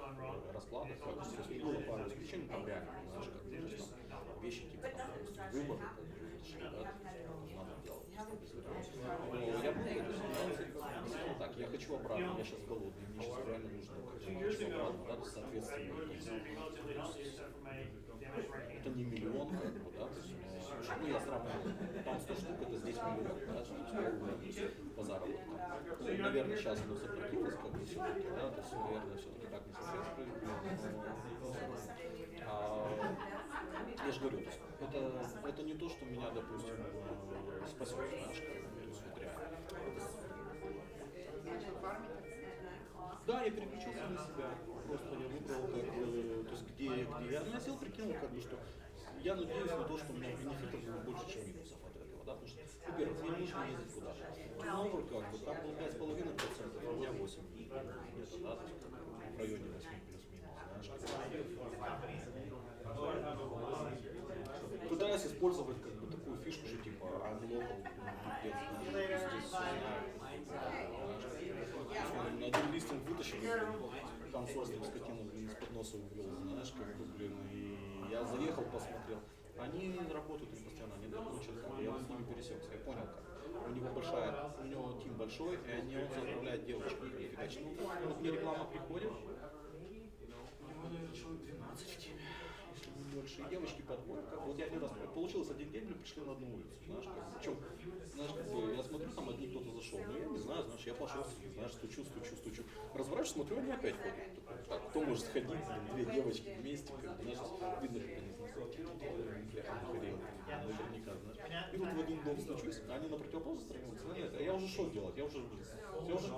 раскладах, как бы, то есть не было пару исключений, там реально, знаешь, как бы, то есть, там, вещи типа, там, допустим, выбор, это, да, надо делать, без вариантов. Но я был, ну, так, я хочу обратно, я сейчас голодный, мне сейчас реально нужно, я хочу обратно, да, то соответственно, это не миллион, как бы, да, то есть, ну, я сравниваю, там 100 штук, это здесь миллион, да, то есть, по заработкам. Ну, наверное, сейчас оно сократилось, как бы, все-таки, да, то есть, наверное, все-таки так не совсем справедливо, я же говорю, то есть, это не то, что меня, допустим, спасет, знаешь, как бы, то есть, вот реально. Начал фармить. Да, я переключился на себя, просто я выбрал, как бы, то есть, где я, ну, я сел, прикинул, как бы, что я надеюсь на то, что у меня бенефитов будет больше, чем минусов от этого, да, потому что, во-первых, мне нужно ездить куда-то. Новый, как бы, там был 5,5%, у меня 8, где-то, да, то есть, в районе 8 плюс-минус, знаешь, пытаюсь использовать, как бы, такую фишку же, типа, I'm local, здесь на один листинг вытащил, консорсную скотину, блин, из-под носа увел, знаешь, как бы, блин, и я заехал, посмотрел. Они работают им постоянно, они дают черта, я с ними пересекся, я понял как. У него тим большой, и он заправляет девочку, фигачит. Ну, вот мне реклама приходит, у него, наверное, человек 12 в теме, если не больше, и девочки подходят, как вот я один раз, получилось один день, мы пришли на одну улицу, знаешь, как бы, чё, знаешь, как бы, я смотрю, там один кто-то зашел, ну я не знаю, знаешь, я пошел, знаешь, стучу, разворачиваюсь, смотрю, они опять ходят, так, кто может ходить, блин, две девочки вместе, как бы, знаешь, видно, как они знакомы, наверняка, знаешь, и тут в один дом стучусь, а они на противоположной стороне улицы, а я уже что делать, я уже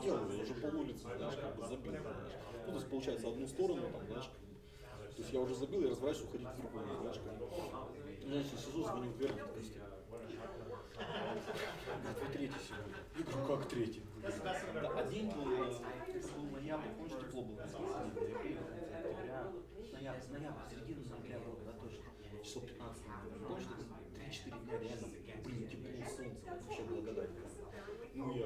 делаю, я уже полулицы, знаешь, как бы забил, знаешь, ну, то есть, получается, одну сторону, там, знаешь, то есть я уже забил и разворачиваюсь уходить в другую, знаешь, как бы. Знаешь, я сижу, звоню в дверь, в гости. Говорит, вы третий сегодня. Я говорю, как третий? Да, а деньги, это был ноябрь, помнишь, тепло было? Ноябрь, середина ноября было, да, тоже. Число 15. Помнишь, 3-4 дня реально, блин, тепло, солнце, вообще благодать. Ну, я,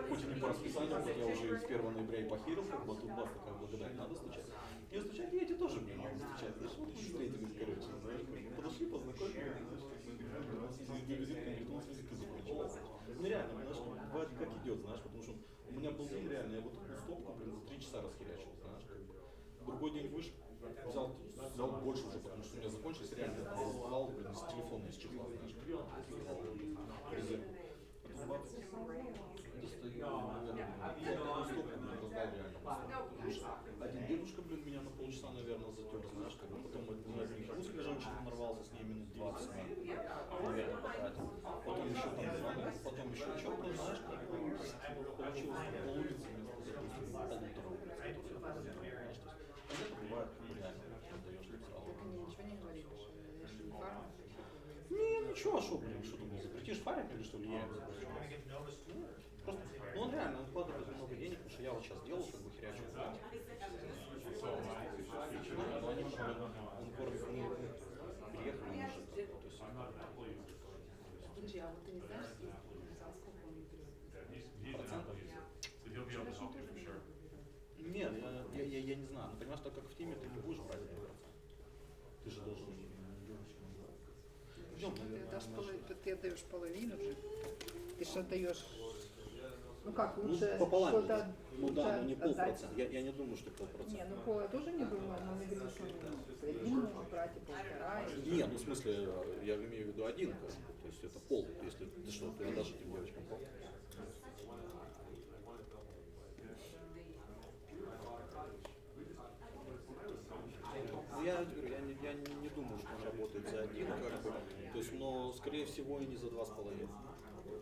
хоть и не по расписанию, хоть я уже с 1 ноября и похерил, как бы, а тут бас такая благодать, надо стучать. И стучать, и эти тоже, блин, надо стучать. Знаешь, вот мы встретились, короче, знаешь, подошли, познакомились, знаешь, визитка, говорит, у нас визитка закончилась. Ну, реально, знаешь, бывает как идет, знаешь, потому что у меня был день, реально, я вот такую стопку, блин, за 3 часа расхерячил, знаешь, как бы. Другой день вышел, взял больше уже, потому что у меня закончились, реально, я взял, блин, из телефона, из чехла, знаешь, резерв. Потом бац, достаю, наверное, стопку, блин, раздал реально. Потому что один дедушка, блин, меня на полчаса, наверное, затер, знаешь, как бы, потом на русских женщин нарвался, с ней минут 20, наверное, потратил. Потом еще там звонок, потом еще что-то, знаешь, как бы, получилось полулицы вместо, допустим, полутора улиц, которые я понимаешь, то есть, это бывает, как бы, реально, отдаешь сразу. Так они ничего не говорили, что если не фармить. Не, ничего, что, блин, что ты мне запретишь фарить или что ли, я им запрещу? Просто, ну он реально, он вкладывает много денег, потому что я вот сейчас делал, как бы херячу. Но они, он кормит, приехали уже, то есть... Подожди, а вот ты не знаешь, сколько он берет? Процентов? So he'll be able to help you for sure. Нет, я не знаю, но понимаешь, так как в теме ты не будешь брать 1%. Ты же должен... Ты отдаешь половину же. Ты же отдаешь. Ну как, лучше Ну, пополам. что-то. Ну да, но не отдать. полпроцента. Я не думаю, что полпроцента. Не, ну пол я тоже не думаю, но не говорю, что половину нужно брать и полтора. Нет, ну в смысле, я имею в виду один, как бы, то есть это пол, если ты что, ты отдашь этим девочкам пол. Я говорю, я не думаю, что он работает за один, как бы, то есть, но скорее всего и не за 2,5.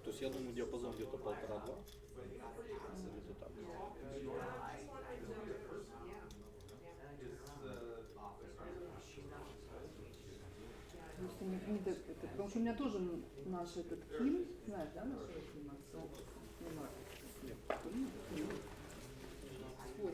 То есть я думаю, диапазон где-то 1,5-2. Где-то так. Потому что у меня тоже наш этот фильм, знаешь, да, наш фильм? Свой.